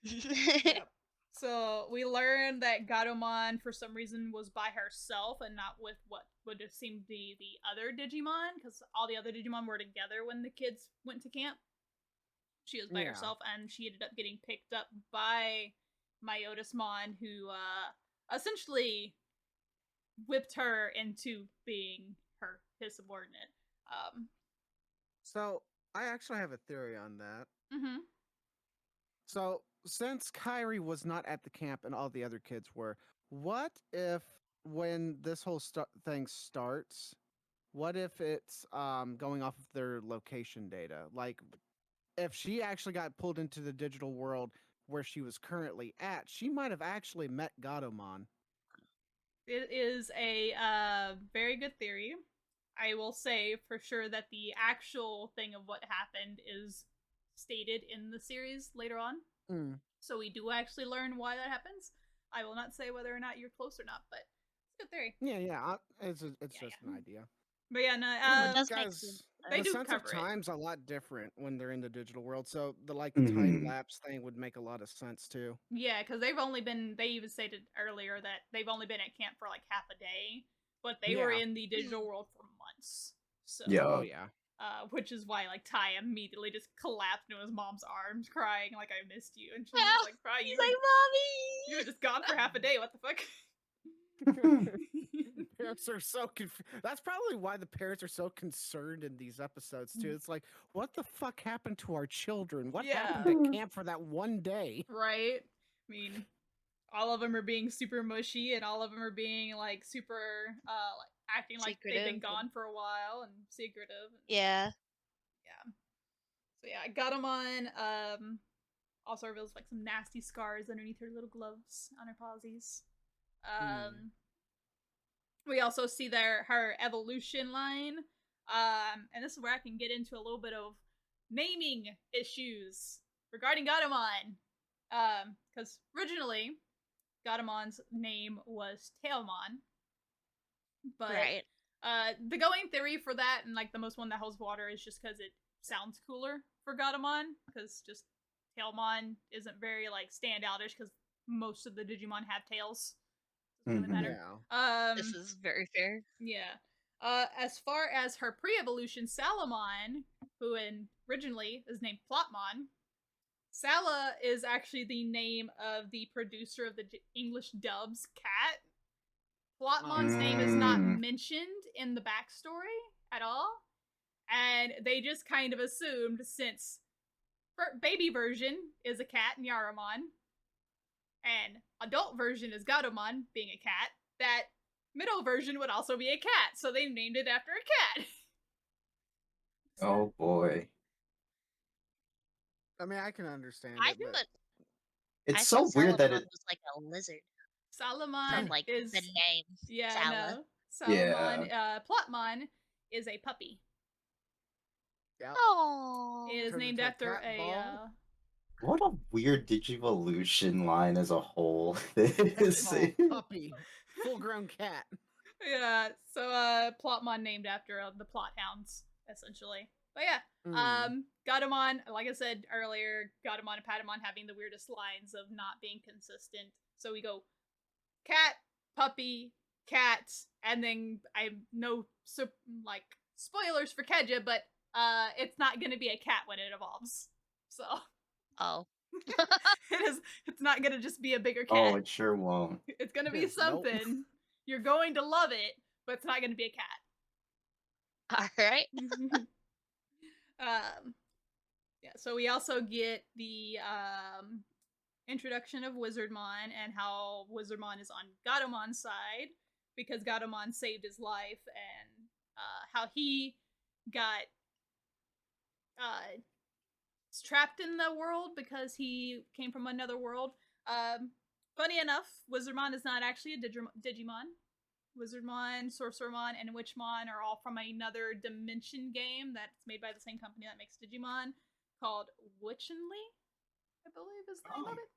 Yep. So we learned that Gatomon, for some reason, was by herself and not with what would have seemed to be the other Digimon, because all the other Digimon were together when the kids went to camp. She was by herself, and she ended up getting picked up by Myotismon, who essentially whipped her into being his subordinate. So I actually have a theory on that. Mm-hmm. So since Kyrie was not at the camp and all the other kids were, what if when this whole thing starts, what if it's going off of their location data? Like if she actually got pulled into the digital world where she was currently at, she might have actually met Gatomon. It is a very good theory. I will say for sure that the actual thing of what happened is stated in the series later on. So we do actually learn why that happens. I will not say whether or not you're close or not, but it's a good theory. Yeah. It's just an idea. But yeah, no, does make guys, sense. they the do sense cover of it. time's a lot different when they're in the digital world, so the time Mhm. lapse thing would make a lot of sense too. Yeah, because they even stated earlier that they've only been at camp for like half a day, but they were in the digital world for months. So Yeah. Oh yeah. Which is why like Ty immediately just collapsed into his mom's arms, crying like I missed you, and she was like, "Cry, He's like, "Mommy, you were just gone for half a day. What the fuck?" Parents are so that's probably why the parents are so concerned in these episodes too. It's like, what the fuck happened to our children? What happened at camp for that one day? Right? I mean, all of them are being super mushy, and all of them are being like super, like acting like they've been gone for a while and secretive. Yeah. Yeah. So yeah, I got them on. Also reveals like some nasty scars underneath her little gloves on her pawsies. We also see her evolution line. And this is where I can get into a little bit of naming issues regarding Gatomon. Because originally, Gatomon's name was Tailmon. But the going theory for that, and like the most one that holds water, is just because it sounds cooler for Gatomon. Because just Tailmon isn't very like standoutish, because most of the Digimon have tails. Doesn't really matter. This is very fair. Yeah. As far as her pre-evolution, Salamon, who originally is named Plotmon, Sala is actually the name of the producer of the English dubs, Cat. Plotmon's name is not mentioned in the backstory at all, and they just kind of assumed, since baby version is a cat, Nyaramon, and adult version is Gatomon, being a cat, that middle version would also be a cat, so they named it after a cat. Oh boy. I mean, I can understand I it, think but that It's so weird that it was like a lizard. Salamon Like is the name. yeah, Sala. no. Salamon, Plotmon is a puppy. Oh, it is named after a What a weird Digivolution line as a whole. Small puppy, full-grown cat. Yeah, so Plotmon named after the plot hounds, essentially. But yeah, Gatomon, like I said earlier, Gatomon and Patamon having the weirdest lines of not being consistent. So we go cat, puppy, cat, and then I know like spoilers for Keja, but it's not gonna be a cat when it evolves. So Oh. it's not gonna just be a bigger cat. Oh, it sure won't. It's gonna be something. Nope. You're going to love it, but it's not gonna be a cat. Alright. Yeah, so we also get the introduction of Wizardmon and how Wizardmon is on Gatomon's side because Gatomon saved his life, and how he got trapped in the world because he came from another world. Funny enough, Wizardmon is not actually a Digimon. Wizardmon, Sorcerermon, and Witchmon are all from another dimension game that's made by the same company that makes Digimon, called Witchenly, I believe is the name of it.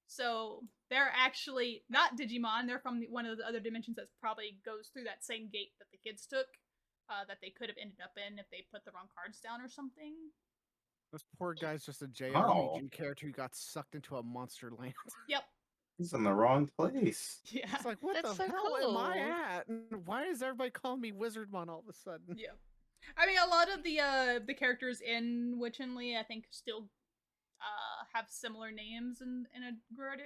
So they're actually not Digimon. They're from one of the other dimensions that probably goes through that same gate that the kids took, that they could have ended up in if they put the wrong cards down or something. This poor guy's just a JRPG character who got sucked into a monster land. Yep. He's in the wrong place. Yeah. It's like, what That's the so hell cool. am I at? And why is everybody calling me Wizardmon all of a sudden? Yeah. I mean, a lot of the characters in Witchenly, I think, still have similar names in a grid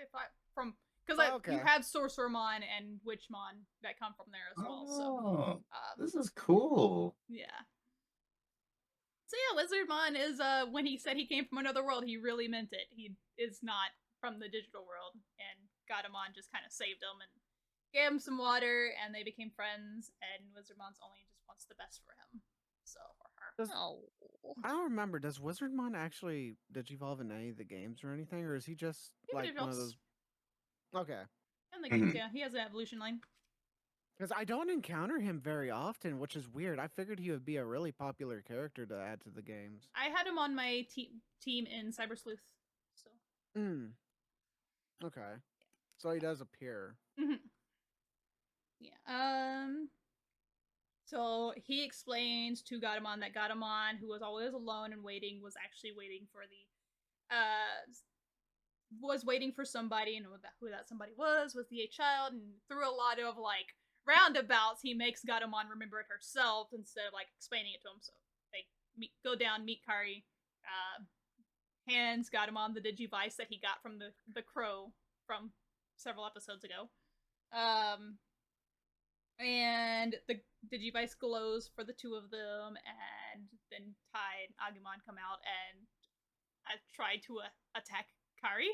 from because you have Sorcerermon and Witchmon that come from there as well. So this is cool. Yeah. So yeah, Wizardmon is when he said he came from another world, he really meant it. He is not from the digital world, and Gatomon just kind of saved him and gave him some water, and they became friends. And Wizardmon's only just wants the best for him. So for her. I don't remember. Does Wizardmon actually digivolve in any of the games or anything, or is he just like one of those? Okay. In the games, yeah, he has an evolution line. Because I don't encounter him very often, which is weird. I figured he would be a really popular character to add to the games. I had him on my team in Cyber Sleuth. So. Okay. So he does appear. Yeah. So he explains to Gatomon that Gatomon, who was always alone and waiting, was actually waiting for was waiting for somebody, and who that somebody was the child, and through a lot of like roundabouts, he makes Gatomon remember it herself instead of like explaining it to him. So they go down, meet Kari, hands Gatomon the Digivice that he got from the crow from several episodes ago. And the Digivice glows for the two of them, and then Tai and Agumon come out and try to attack Kari.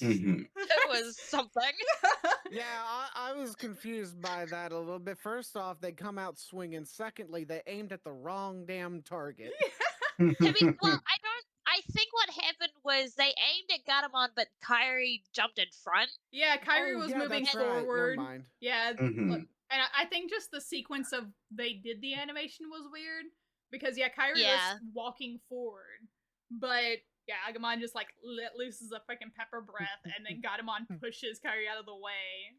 It was something. Yeah, I was confused by that a little bit. First off, they come out swinging. Secondly, they aimed at the wrong damn target. I think what happened was they aimed at Gatomon, but Kairi jumped in front. Yeah, Kairi was moving forward. Never mind. Yeah, look, and I think just the sequence of they did the animation was weird because Kairi was walking forward, but Agumon just like looses a freaking pepper breath, and then Gatomon pushes Kairi out of the way,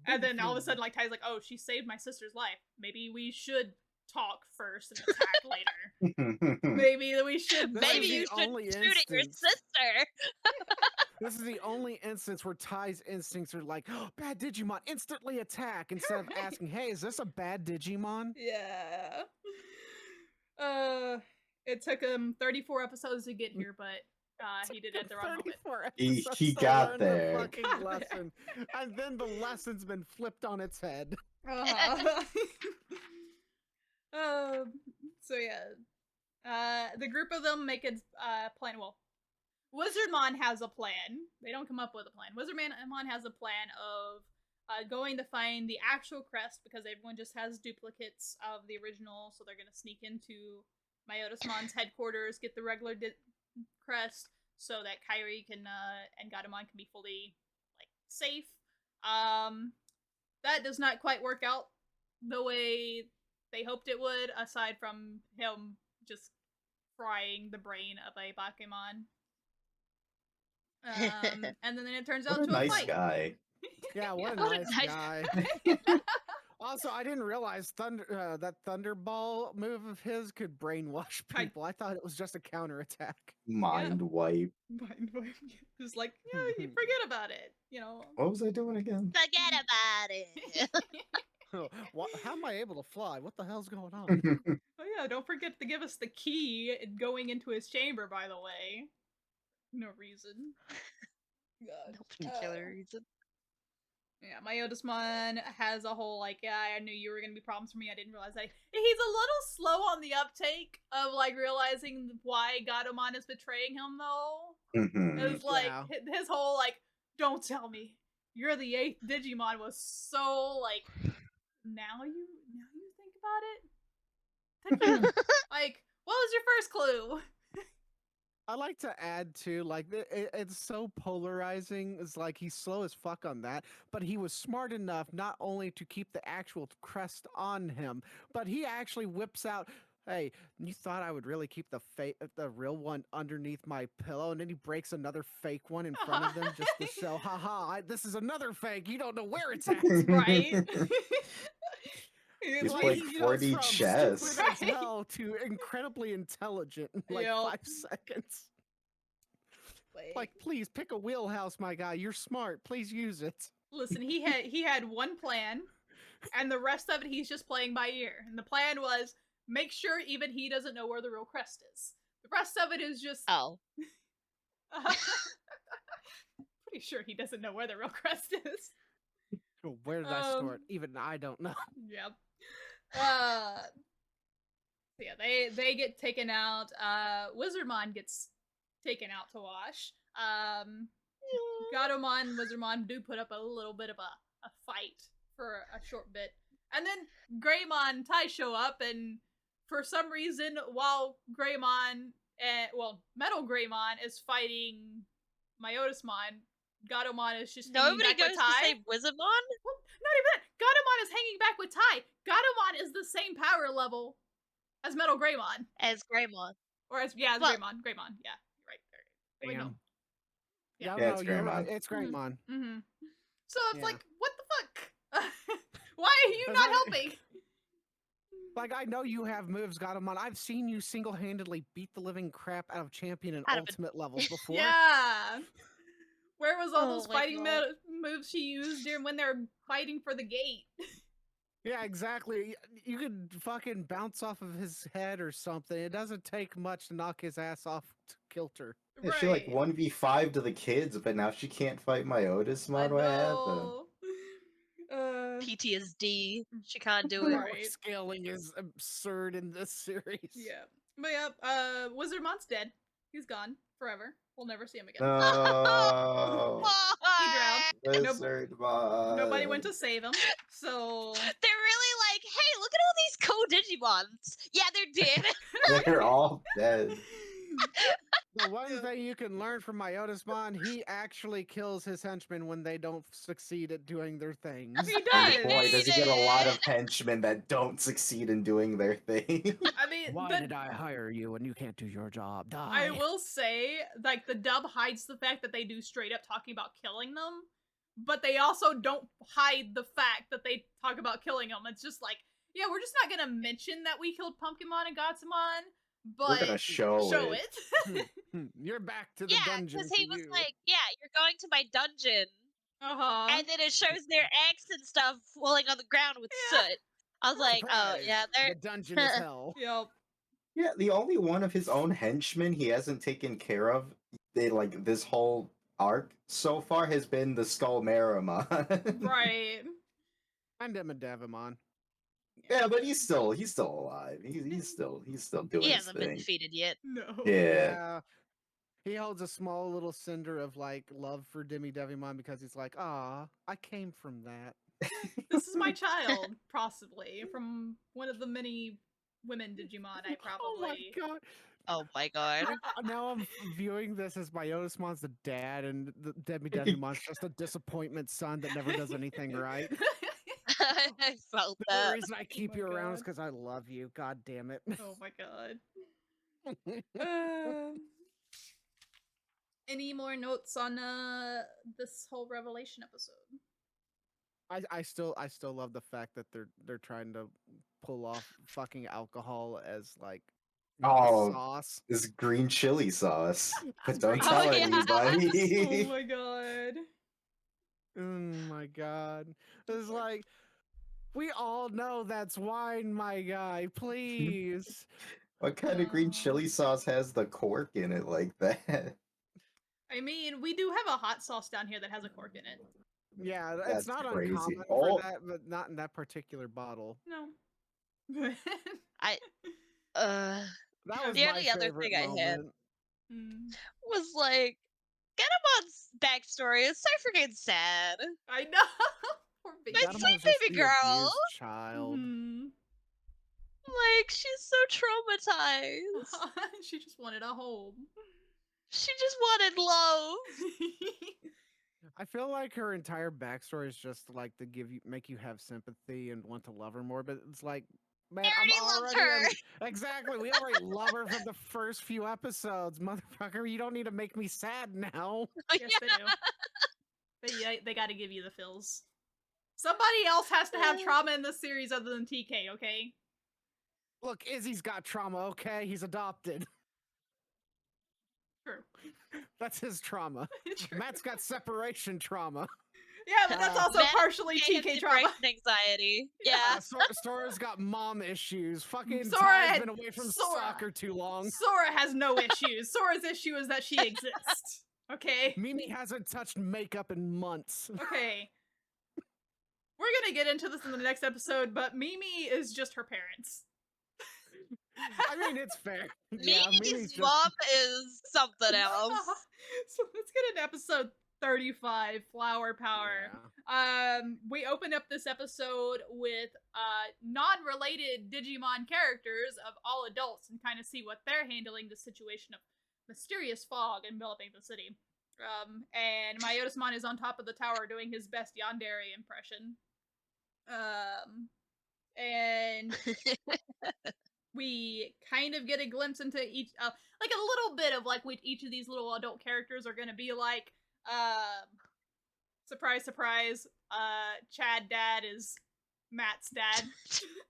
and then all of a sudden like Tai's like, "Oh, she saved my sister's life. Maybe we should talk first and attack later. Maybe we should. Maybe you should shoot at your sister." This is the only instance where Tai's instincts are like, "Oh, bad Digimon, instantly attack," instead of asking, "Hey, is this a bad Digimon?" Yeah. It took him 34 episodes to get here, but he did it at the wrong moment. He got there. The fucking lesson. And then the lesson's been flipped on its head. So yeah, the group of them make a plan. Well, Wizardmon has a plan. They don't come up with a plan. Wizardmon has a plan of going to find the actual crest because everyone just has duplicates of the original, so they're gonna sneak into Myotismon's headquarters, get the regular crest, so that Kairi can and Gatomon can be fully like safe. That does not quite work out the way they hoped it would, aside from him just frying the brain of a Bakemon. And then it turns out to a nice fight. Guy. Yeah, what a What a nice nice guy. Also, I didn't realize that Thunderball move of his could brainwash people. I thought it was just a counterattack. Mind wipe. Just like, yeah, you forget about it, you know. What was I doing again? Forget about it. How am I able to fly? What the hell's going on? Oh yeah, don't forget to give us the key going into his chamber, by the way. No reason. God. No particular reason. Yeah, Myotismon has a whole like, yeah, I knew you were gonna be problems for me. I didn't realize that. He's a little slow on the uptake of like realizing why Gatomon is betraying him, though. It's like his whole like, don't tell me you're the 8th Digimon was so like, now you think about it. Like, what was your first clue? I like to add too, like it's so polarizing. It's like he's slow as fuck on that, but he was smart enough not only to keep the actual crest on him, but he actually whips out. Hey, you thought I would really keep the real one underneath my pillow, and then he breaks another fake one in front of them just to show, haha, this is another fake. You don't know where it's at, right? He's like, playing 4D chess. Stupid as hell to incredibly intelligent in like 5 seconds. Like, please pick a wheelhouse, my guy. You're smart. Please use it. Listen, he had one plan, and the rest of it he's just playing by ear. And the plan was make sure even he doesn't know where the real crest is. The rest of it is just pretty sure he doesn't know where the real crest is. Where did I store it? Even I don't know. Yep. Yeah, they get taken out. Wizardmon gets taken out to wash. Gatomon, Wizardmon do put up a little bit of a fight for a short bit. And then Greymon and Tai show up, and for some reason, while Metal Greymon is fighting Myotismon, Gatomon is just Nobody goes with Tai. to save Wizardmon? Well, not even that. Gatomon is hanging back with Tai. Gatomon is the same power level as Metal Greymon. As Greymon. Or as Greymon. Greymon, yeah. Right. Wait, no. Yeah, it's you're Greymon. right. It's Greymon. Mm-hmm. So it's like, what the fuck? Why are you not helping? Like, I know you have moves, Gatomon. I've seen you single-handedly beat the living crap out of champion and ultimate levels before. Yeah. Where was all those fighting moves she used during when they're fighting for the gate? Yeah, exactly. You could fucking bounce off of his head or something. It doesn't take much to knock his ass off kilter. Yeah, she like 1v5 to the kids, but now she can't fight Myotismon. What happened? PTSD. She can't do it. Right. Scaling is absurd in this series. Yeah. But Wizardmon's dead. He's gone forever. We'll never see him again. No. He drowned. Wizardmon. Nobody went to save him. So they're really like, hey, look at all these cool Digimons. Yeah, they're dead. They're all dead. The one thing you can learn from Myotismon, he actually kills his henchmen when they don't succeed at doing their things. He does. Boy, does he get a lot of henchmen that don't succeed in doing their thing. I mean, why did I hire you when you can't do your job? Die. I will say, like, the dub hides the fact that they do straight up talking about killing them, but they also don't hide the fact that they talk about killing them. It's just like, yeah, we're just not gonna mention that we killed Pumpkinmon and Gatsumon, but we're gonna show it. You're back to the dungeon. Yeah, because he was like, yeah, you're going to my dungeon. And then it shows their eggs and stuff falling on the ground with soot. I was like, oh, yeah, they're... The dungeon is hell. Yep. Yeah, the only one of his own henchmen he hasn't taken care of, this whole arc so far has been the Skullmeramon. Right. And Devimon. Yeah, but he's still alive. He's still doing his thing. He hasn't been defeated yet. No. Yeah. He holds a small little cinder of like love for Devimon because he's like, ah, I came from that. This is my child, possibly, from one of the many women Digimon I probably... Oh my god. Oh my god. Now I'm viewing this as Myotismon's the dad and the Devimon's just a disappointment son that never does anything right. I felt that. The reason I keep you around is because I love you. God damn it. Oh my god. Any more notes on this whole Revelation episode? I still love the fact that they're trying to pull off fucking alcohol as like Oh, sauce. this green chili sauce. But don't Green tell chili. anybody. Oh my god. Oh my god. It's like we all know that's wine, my guy. Please. What kind of green Oh. chili sauce has the cork in it like that? I mean, we do have a hot sauce down here that has a cork in it. Yeah, it's That's not crazy. uncommon Oh. for that, but not in that particular bottle. No. I That was The my only other favorite thing I had moment. was like Getamon's backstory is so freaking sad. I know. Poor baby. My Gatamon sweet was just baby the girl. abused child. Mhm. Like, she's so traumatized. She just wanted a home. She just wanted love. I feel like her entire backstory is just like to make you have sympathy and want to love her more, but it's like, man, I'm Already already loved exactly. We already love her from the first few episodes, motherfucker. You don't need to make me sad now. Yes, they do. They got to give you the fills. Somebody else has to have trauma in this series other than TK, okay? Look, Izzy's got trauma. Okay, he's adopted. True. That's his trauma. True. Matt's got separation trauma. Yeah, but that's also Matt partially has TK trauma. separation anxiety. Yeah. Sora's got mom issues. Fucking Sora Ty's had- been away from Sora. soccer too long. Sora has no issues. Sora's issue is that she exists. Okay? Mimi hasn't touched makeup in months. Okay. We're gonna get into this in the next episode, but Mimi is just her parents. I mean, it's fair. Mimi's mom is something else. So let's get into episode 35, Flower Power. Yeah. We open up this episode with non-related Digimon characters of all adults and kind of see what they're handling the situation of mysterious fog enveloping the city. And Myotismon is on top of the tower doing his best yandere impression. And we kind of get a glimpse into each, like a little bit of like what each of these little adult characters are going to be like. Surprise, surprise. Chad dad is Matt's dad.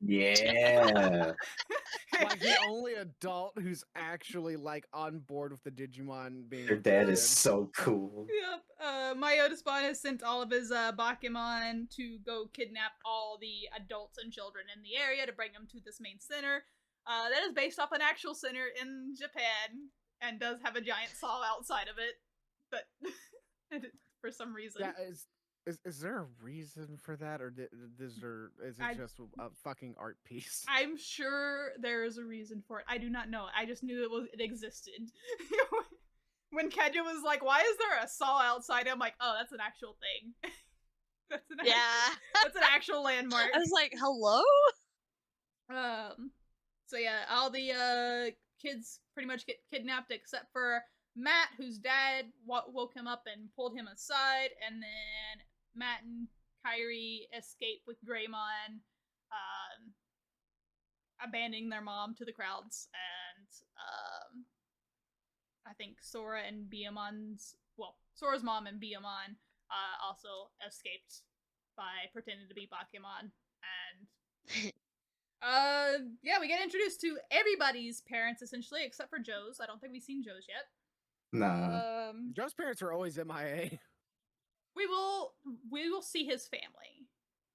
Yeah. Like the only adult who's actually like on board with the Digimon being Your dad is adopted. so cool. Yep. Myotismon has sent all of his Bakemon to go kidnap all the adults and children in the area to bring them to this main center. That is based off an actual center in Japan and does have a giant saw outside of it, but for some reason. Yeah, is there a reason for that, or is it just a fucking art piece? I'm sure there is a reason for it. I do not know. I just knew it existed. When Keja was like, "Why is there a saw outside?" I'm like, "Oh, that's an actual thing. That's an actual landmark." I was like, hello? So yeah, all the kids pretty much get kidnapped except for Matt, whose dad woke him up and pulled him aside, and then Matt and Kyrie escape with Greymon, abandoning their mom to the crowds, and I think Sora's mom and Biyamon also escaped by pretending to be Bakemon, and yeah, we get introduced to everybody's parents essentially, except for Joe's. I don't think we've seen Joe's yet. Nah. Joe's parents are always MIA. We will see his family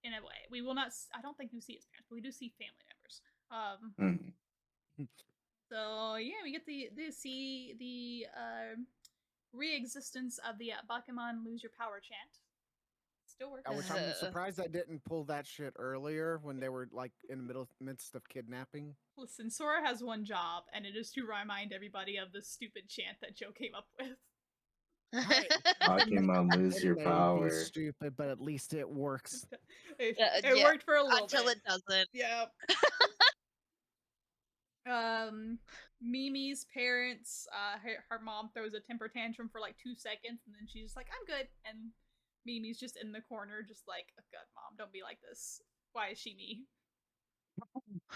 in a way. We will not. I don't think we see his parents, but we do see family members. So yeah, we get to see the re-existence of the Bakemon Lose Your Power chant. Still working. Which I'm surprised I didn't pull that shit earlier when they were like in the midst of kidnapping. Listen, Sora has one job, and it is to remind everybody of the stupid chant that Joe came up with. Pokemon Lose Your Power. Stupid, but at least it works. It worked for a little until bit. it doesn't. Yeah. Mimi's parents, her mom throws a temper tantrum for like 2 seconds, and then she's just like, "I'm good," and Mimi's just in the corner, just like, "Oh God, Mom, don't be like this. Why is she me?"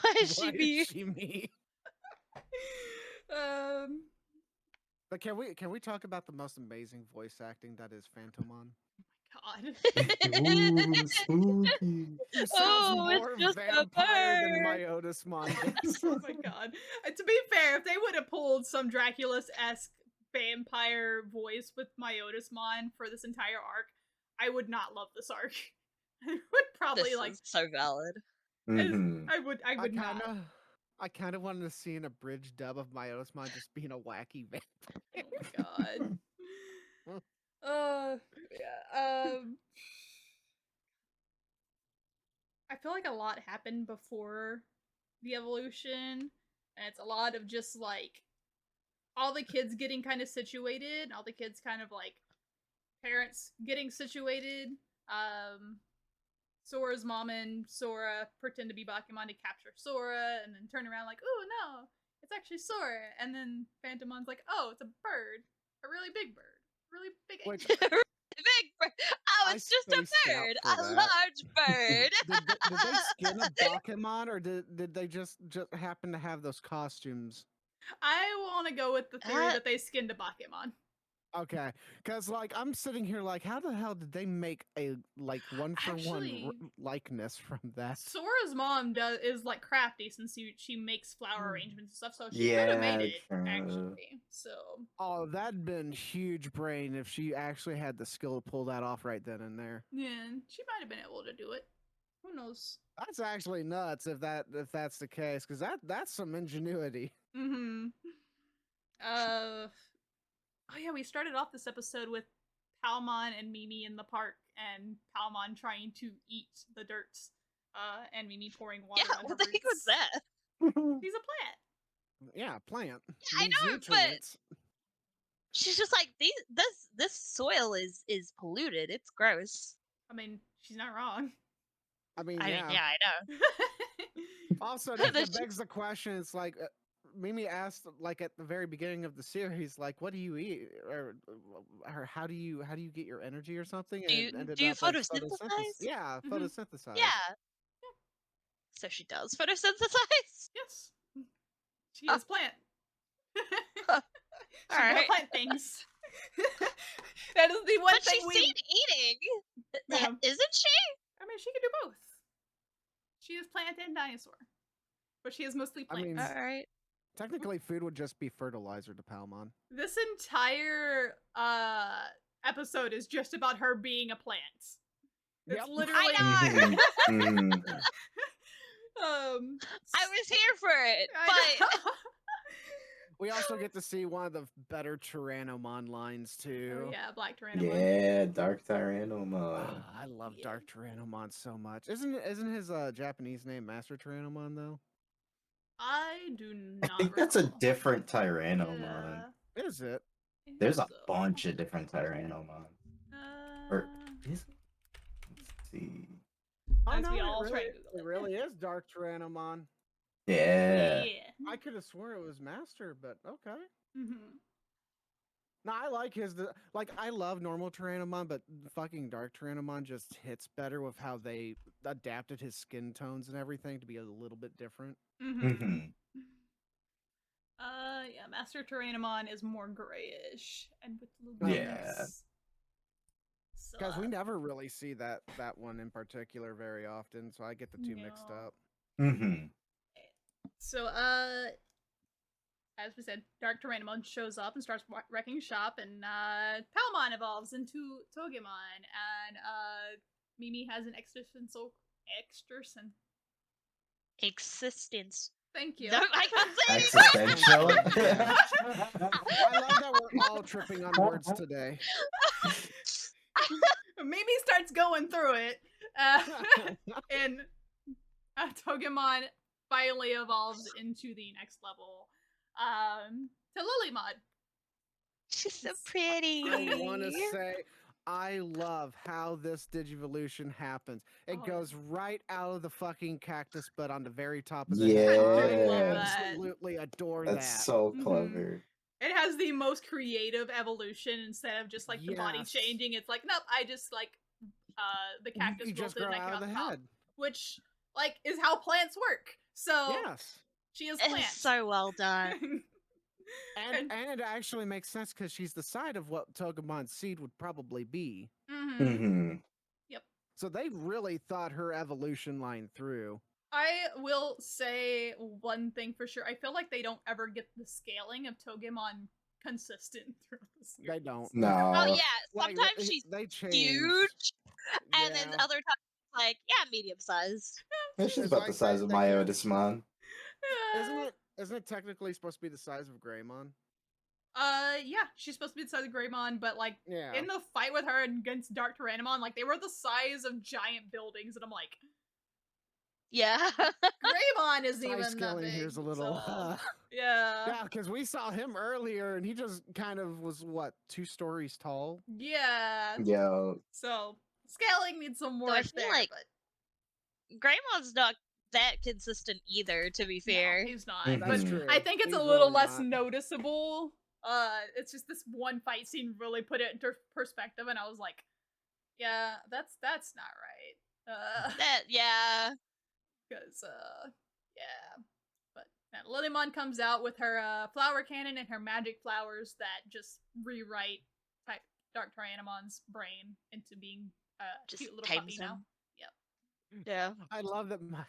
Why is she me? But can we talk about the most amazing voice acting that is Phantomon? Oh my God. Ooh, spooky. You sounds Oh, it's more just a vampire than bird. Myotismon does. Oh my god. To be fair, if they would have pulled some Dracula's-esque vampire voice with Myotismon for this entire arc, I would not love this arc. I would probably This like is so valid. Mhm. I would not. I kind of wanted to see an abridged dub of Myotismon just being a wacky vampire. Oh my god. Yeah. I feel like a lot happened before the evolution, and it's a lot of just like all the kids getting kind of situated, all the kids kind of like parents getting situated. Sora's mom and Sora pretend to be Bakemon to capture Sora, and then turn around like, oh no, it's actually Sora. And then Phantomon's like, oh, it's a bird, a really big bird, really big. Which Big bird. Oh, I it's just a spaced out bird. for A that. large bird. Did they skin a Bakemon, or did they just happen to have those costumes? I want to go with the theory Uh, that they skinned a Bakemon. Okay, because like I'm sitting here like, how the hell did they make a like one for one Actually, likeness from that? Sora's mom is like crafty since she makes flower arrangements and stuff, so she could Yeah, have made it true. actually. So Oh, that'd been huge brain if she actually had the skill to pull that off right then and there. yeah, she might have been able to do it. Who knows? That's actually nuts if that's the case, because that's some ingenuity. Mm-hmm. Oh yeah, we started off this episode with Palmon and Mimi in the park, and Palmon trying to eat the dirt, and Mimi pouring water yeah, on what her the heck was roots. that? She's a plant. Yeah, plant. I Needs know, but nutrients. she's just like this soil is polluted. It's gross. I mean, she's not wrong. I mean, I mean, yeah. yeah, I know. Also, That's that begs the question. It's like Mimi asked, like at the very beginning of the series, like, "What do you eat?" or "How do you get your energy?" or something, and it ended Do you up as photosynthesize? Yeah, Mhm. photosynthesize. Yeah. So she does photosynthesize. Yes, she is plant. All She can right. plant things. That is the one But thing she's we. seen eating, Yeah. isn't she? I mean, she can do both. She is plant and dinosaur, but she is mostly I plant. mean, All right. technically, food would just be fertilizer to Palmon. This entire episode is just about her being a plant. It's Yep. literally. Mhm. Mhm. I was here for it, I but know. We also get to see one of the better Tyrannomon lines too. Oh, yeah, Black Tyrannomon. Yeah, Dark Tyrannomon. I love Yeah. Dark Tyrannomon so much. Isn't his Japanese name Master Tyrannomon though? I do I not. think that's a recall. different Tyrannomon. Yeah, Is it? I think There's a so. bunch of different Tyrannomon. Or is it? Let's see. Oh As no, we it all try really, to Google it it. really is Dark Tyrannomon. Yeah. I could have sworn it was Master, but okay. Mm-hmm. No, I like his. Like, I love normal Tyrannomon, but fucking Dark Tyrannomon just hits better with how they adapted his skin tones and everything to be a little bit different. Mm-hmm. Mhm. Yeah, Master Tyrannomon is more grayish and with little Yeah. bumps. So, Because we never really see that one in particular very often, so I get the two mixed No. up. Mhm. So, as we said, Dark Tyrannomon shows up and starts wrecking shop, and Palmon evolves into Togemon, and Mimi has an existential. existence. Thank you. No, I can't say it. Existential. I love that we're all tripping on words today. Mimi starts going through it, and Togemon finally evolves into the next level, to Lilymod. She's so pretty. I want to say, I love how this Digivolution happens. It Oh, goes right out of the fucking cactus, but on the very top of the Yeah. head. I love I that. absolutely adore That's that. so Mhm. clever. It has the most creative evolution instead of just like the body Yes. changing. It's like, nope, I just like the cactus You just wilted grow and I came out of the top, head. which like is how plants work. So Yes. she is It's plant. so well done. And it actually makes sense because she's the side of what Togemon's seed would probably be. Mm-hmm. Yep. So they really thought her evolution line through. I will say one thing for sure. I feel like they don't ever get the scaling of Togemon consistent throughout the series. They don't. No. Oh yeah, sometimes Like, she's they change. huge, and Yeah. then other times like medium sized. She's It's about like the size of they can- Myotismon. Isn't it technically supposed to be the size of Greymon? Yeah, she's supposed to be the size of Greymon, but like Yeah. in the fight with her against Dark Tyrannomon, like they were the size of giant buildings, and I'm like, Yeah. Greymon isn't Size even that scaling big. here's a little. So, yeah. Yeah, because we saw him earlier, and he just kind of was what 2 stories tall. Yeah. Yeah. So scaling needs some So work I feel there, like but Greymon's not that consistent either, to be fair. no, he's not. Mhm. But That's true. I think it's He's a little really less not. noticeable. It's just this one fight scene really put it into perspective, and I was like, yeah, that's not right. That yeah. Because yeah. But Lilymon comes out with her flower cannon and her magic flowers that just rewrite Dark Tyrannomon's brain into being a Just cute little tames puppy now. him. Yep. Yeah. I love that my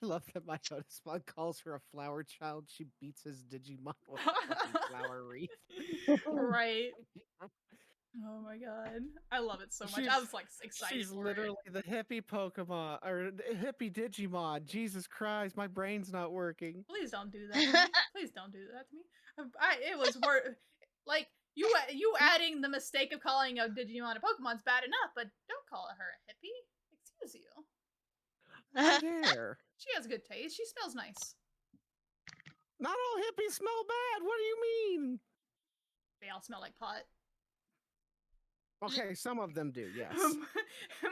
Myotismon calls her a flower child. She beats his Digimon with a fucking flower wreath. Right. Oh my god. I love it so much. I was like excited She's for literally it. the hippie Pokemon or the hippie Digimon. Jesus Christ, my brain's not working. Please don't do that to me. Please don't do that to me. It was worth like you adding the mistake of calling a Digimon a Pokemon's bad enough, but don't call her a hippie. Excuse you. How dare? She has good taste. She smells nice. Not all hippies smell bad. What do you mean? They all smell like pot. Okay, some of them do, yes.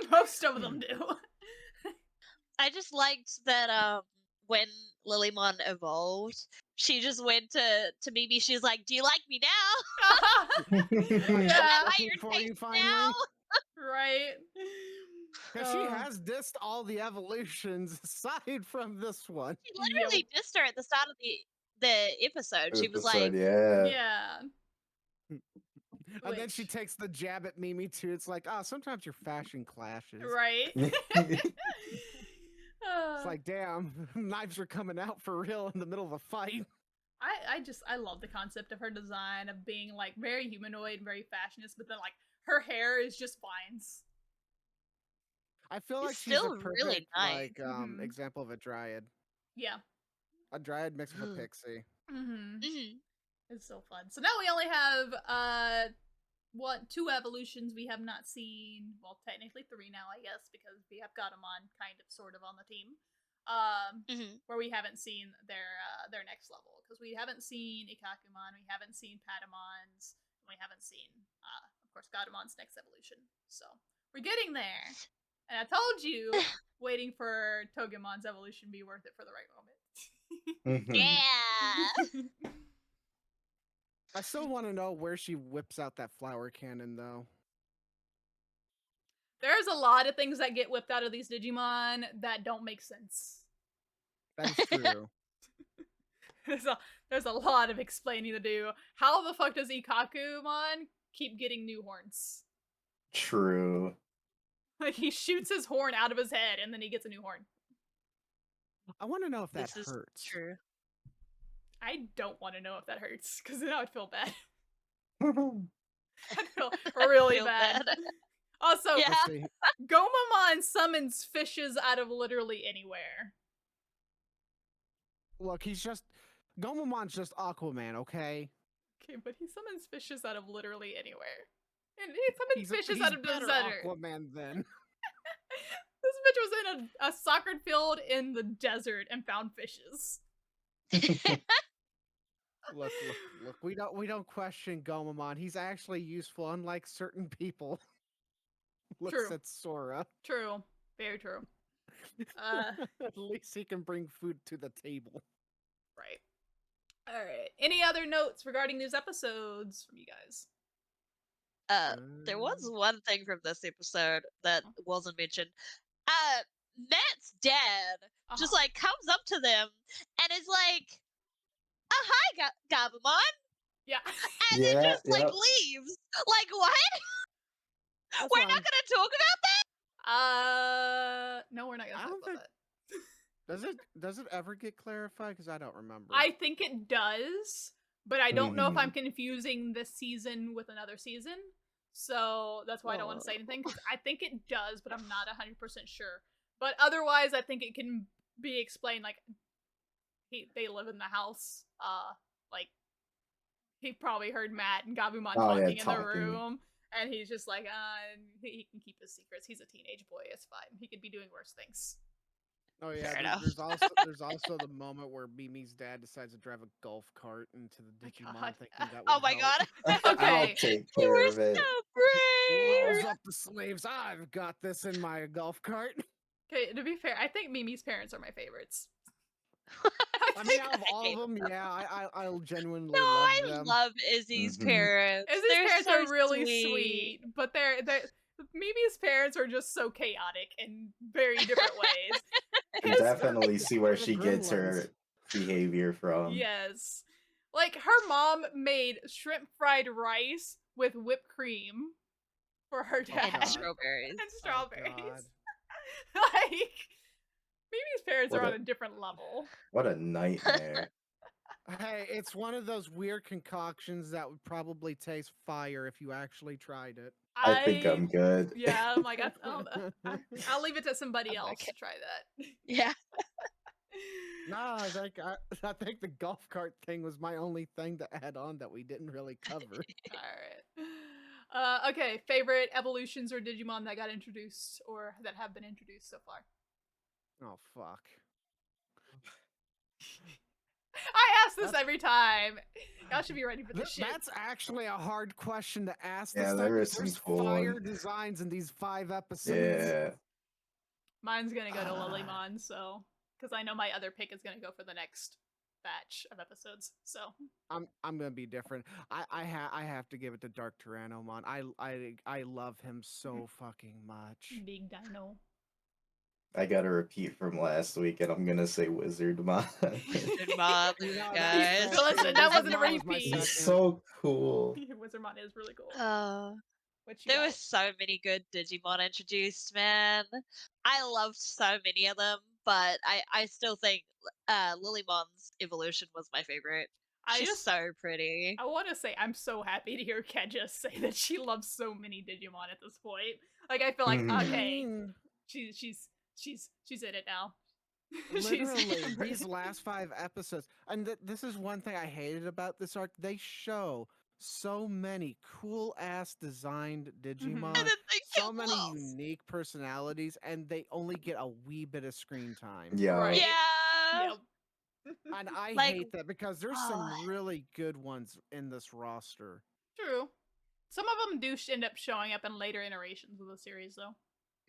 Most of them do. I just liked that when Lilymon evolved, she just went to Mimi. She's like, "Do you like me now? Yeah. I Looking your for taste you finally? now." Right. Because she has dissed all the evolutions aside from this one. She literally dissed her at the start of the episode. She was like, yeah. Yeah. And then she takes the jab at Mimi too. It's like, sometimes your fashion clashes. Right. It's like, damn, knives are coming out for real in the middle of a fight. I love the concept of her design of being like very humanoid, very fashionist, but then like her hair is just vines. I feel like It's she's still a perfect really nice. example of a dryad. Yeah. A dryad mixed with a pixie. It's so fun. So now we only have 2 evolutions we have not seen. Well, technically 3 now, I guess, because we have Gatomon kind of sort of on the team. Where we haven't seen their next level, because we haven't seen Ikakumon, we haven't seen Patamon's, and we haven't seen of course Gatomon's next evolution. So we're getting there, and I told you waiting for Togemon's evolution be worth it for the right moment. Yeah. I still want to know where she whips out that flower cannon, though. There's a lot of things that get whipped out of these Digimon that don't make sense. That is true. There's a lot of explaining to do. How the fuck does Ikakumon keep getting new horns? True. Like, he shoots his horn out of his head and then he gets a new horn. I want to know if that This is hurts. true. I don't want to know if that hurts, because then I would feel bad. I'd I'd feel really Feel bad. Also, Yeah. Let's see. Gomamon summons fishes out of literally anywhere. Look, Gomamon's just Aquaman, okay? Okay, but he summons fishes out of literally anywhere. And he summons fishes out of the better desert. Aquaman then. This bitch was in a soccer field in the desert and found fishes. Look. We don't question Gomamon. He's actually useful, unlike certain people. Looks True. at Sora. True. Very true. At least he can bring food to the table. Right. Alright. Any other notes regarding these episodes from you guys? There was one thing from this episode that wasn't mentioned. Matt's dad just like comes up to them and is like, "Oh, hi Gabumon. Yeah. And then just leaves. Like, what? That's We're fine. not gonna talk about that? No, we're not gonna talk about that. Does it ever get clarified? Because I don't remember. I think it does, but I don't know if I'm confusing this season with another season. So that's why I don't want to say anything, because I think it does, but I'm not 100% sure. But otherwise, I think it can be explained, like, they live in the house. Like, he probably heard Matt and Gabumon talking in the room, and he's just like, he can keep his secrets. He's a teenage boy. It's fine. He could be doing worse things. Oh yeah, there's also the moment where Mimi's dad decides to drive a golf cart into the Digimon, thinking that would Oh my help. god. Okay. I'll take care of it. So brave. Rolls up the sleeves. I've got this in my golf cart. Okay, to be fair, I think Mimi's parents are my favorites. I mean, out of all of them, yeah, I'll genuinely No, love I them. love Izzy's parents. Izzy's They're parents so are really sweet, but they're Mimi's parents are just so chaotic in very different ways. You definitely see where she gets her Gremlins. behavior from. Yes. Like, her mom made shrimp fried rice with whipped cream for her dad. and strawberries. And strawberries. Oh, God. Like, Mimi's parents are on a different level. What a nightmare. Hey, it's one of those weird concoctions that would probably taste fire if you actually tried it. I think I'm good. Yeah, I'm like, I'll leave it to somebody else to try that. Yeah. Nah, I think the golf cart thing was my only thing to add on that we didn't really cover. Alright. Okay, favorite evolutions or Digimon that got introduced or that have been introduced so far? Oh, fuck. I ask this every time. Y'all should be ready for this shit. That's actually a hard question to ask. Yeah, there's fire designs in these 5 episodes. Yeah. Mine's gonna go to Lilymon, so because I know my other pick is gonna go for the next batch of episodes. So I'm gonna be different. I have to give it to Dark Tyrannomon. I love him so fucking much. Big Dino. I got a repeat from last week, and I'm gonna say Wizardmon. Wizardmon, guys. Listen, that wasn't a repeat. He's so cool. Wizardmon is really cool. There were so many good Digimon introduced, man. I loved so many of them, but I still think Lilymon's evolution was my favorite. She's so pretty. I want to say I'm so happy to hear Keja say that she loves so many Digimon at this point. Like, I feel like, okay, she's in it now. Literally, these last 5 episodes, and this is one thing I hated about this arc. They show so many cool ass designed Digimon, so many unique personalities, and they only get a wee bit of screen time. Yeah. Right. Yeah. Yep. And I hate that because there's some really good ones in this roster. True. Some of them do end up showing up in later iterations of the series, though.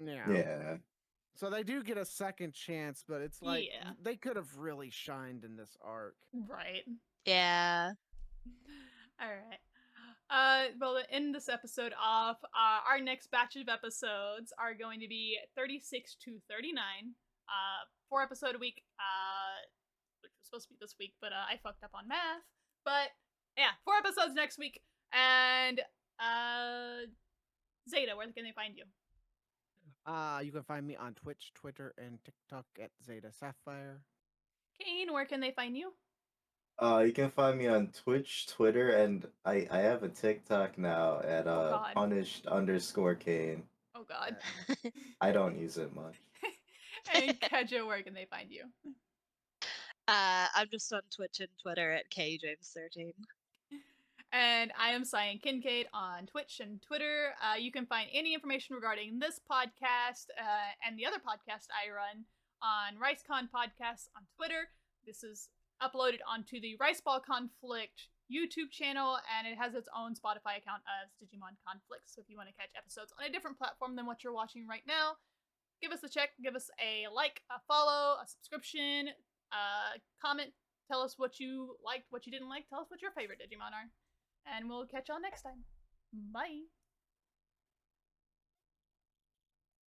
Yeah. So they do get a second chance, but it's like they could have really shined in this arc. Right. Yeah. All right. Well, to end this episode off, our next batch of episodes are going to be 36 to 39. 4 episode a week, which was supposed to be this week, but I fucked up on math. But yeah, 4 episodes next week. And Zeta, where can they find you? You can find me on Twitch, Twitter, and TikTok at Zeta Sapphire. Kain, where can they find you? You can find me on Twitch, Twitter, and I have a TikTok now at punished_Kain. Oh god. I don't use it much. And Keja, where can they find you? I'm just on Twitch and Twitter at KJames13. And I am Cyan Kincaid on Twitch and Twitter. You can find any information regarding this podcast and the other podcast I run on RiceCon Podcasts on Twitter. This is uploaded onto the Riceball Conflict YouTube channel, and it has its own Spotify account as Digimon Conflict. So if you want to catch episodes on a different platform than what you're watching right now, give us a check, give us a like, a follow, a subscription, comment, tell us what you liked, what you didn't like, tell us what your favorite Digimon are. And we'll catch y'all next time. Bye!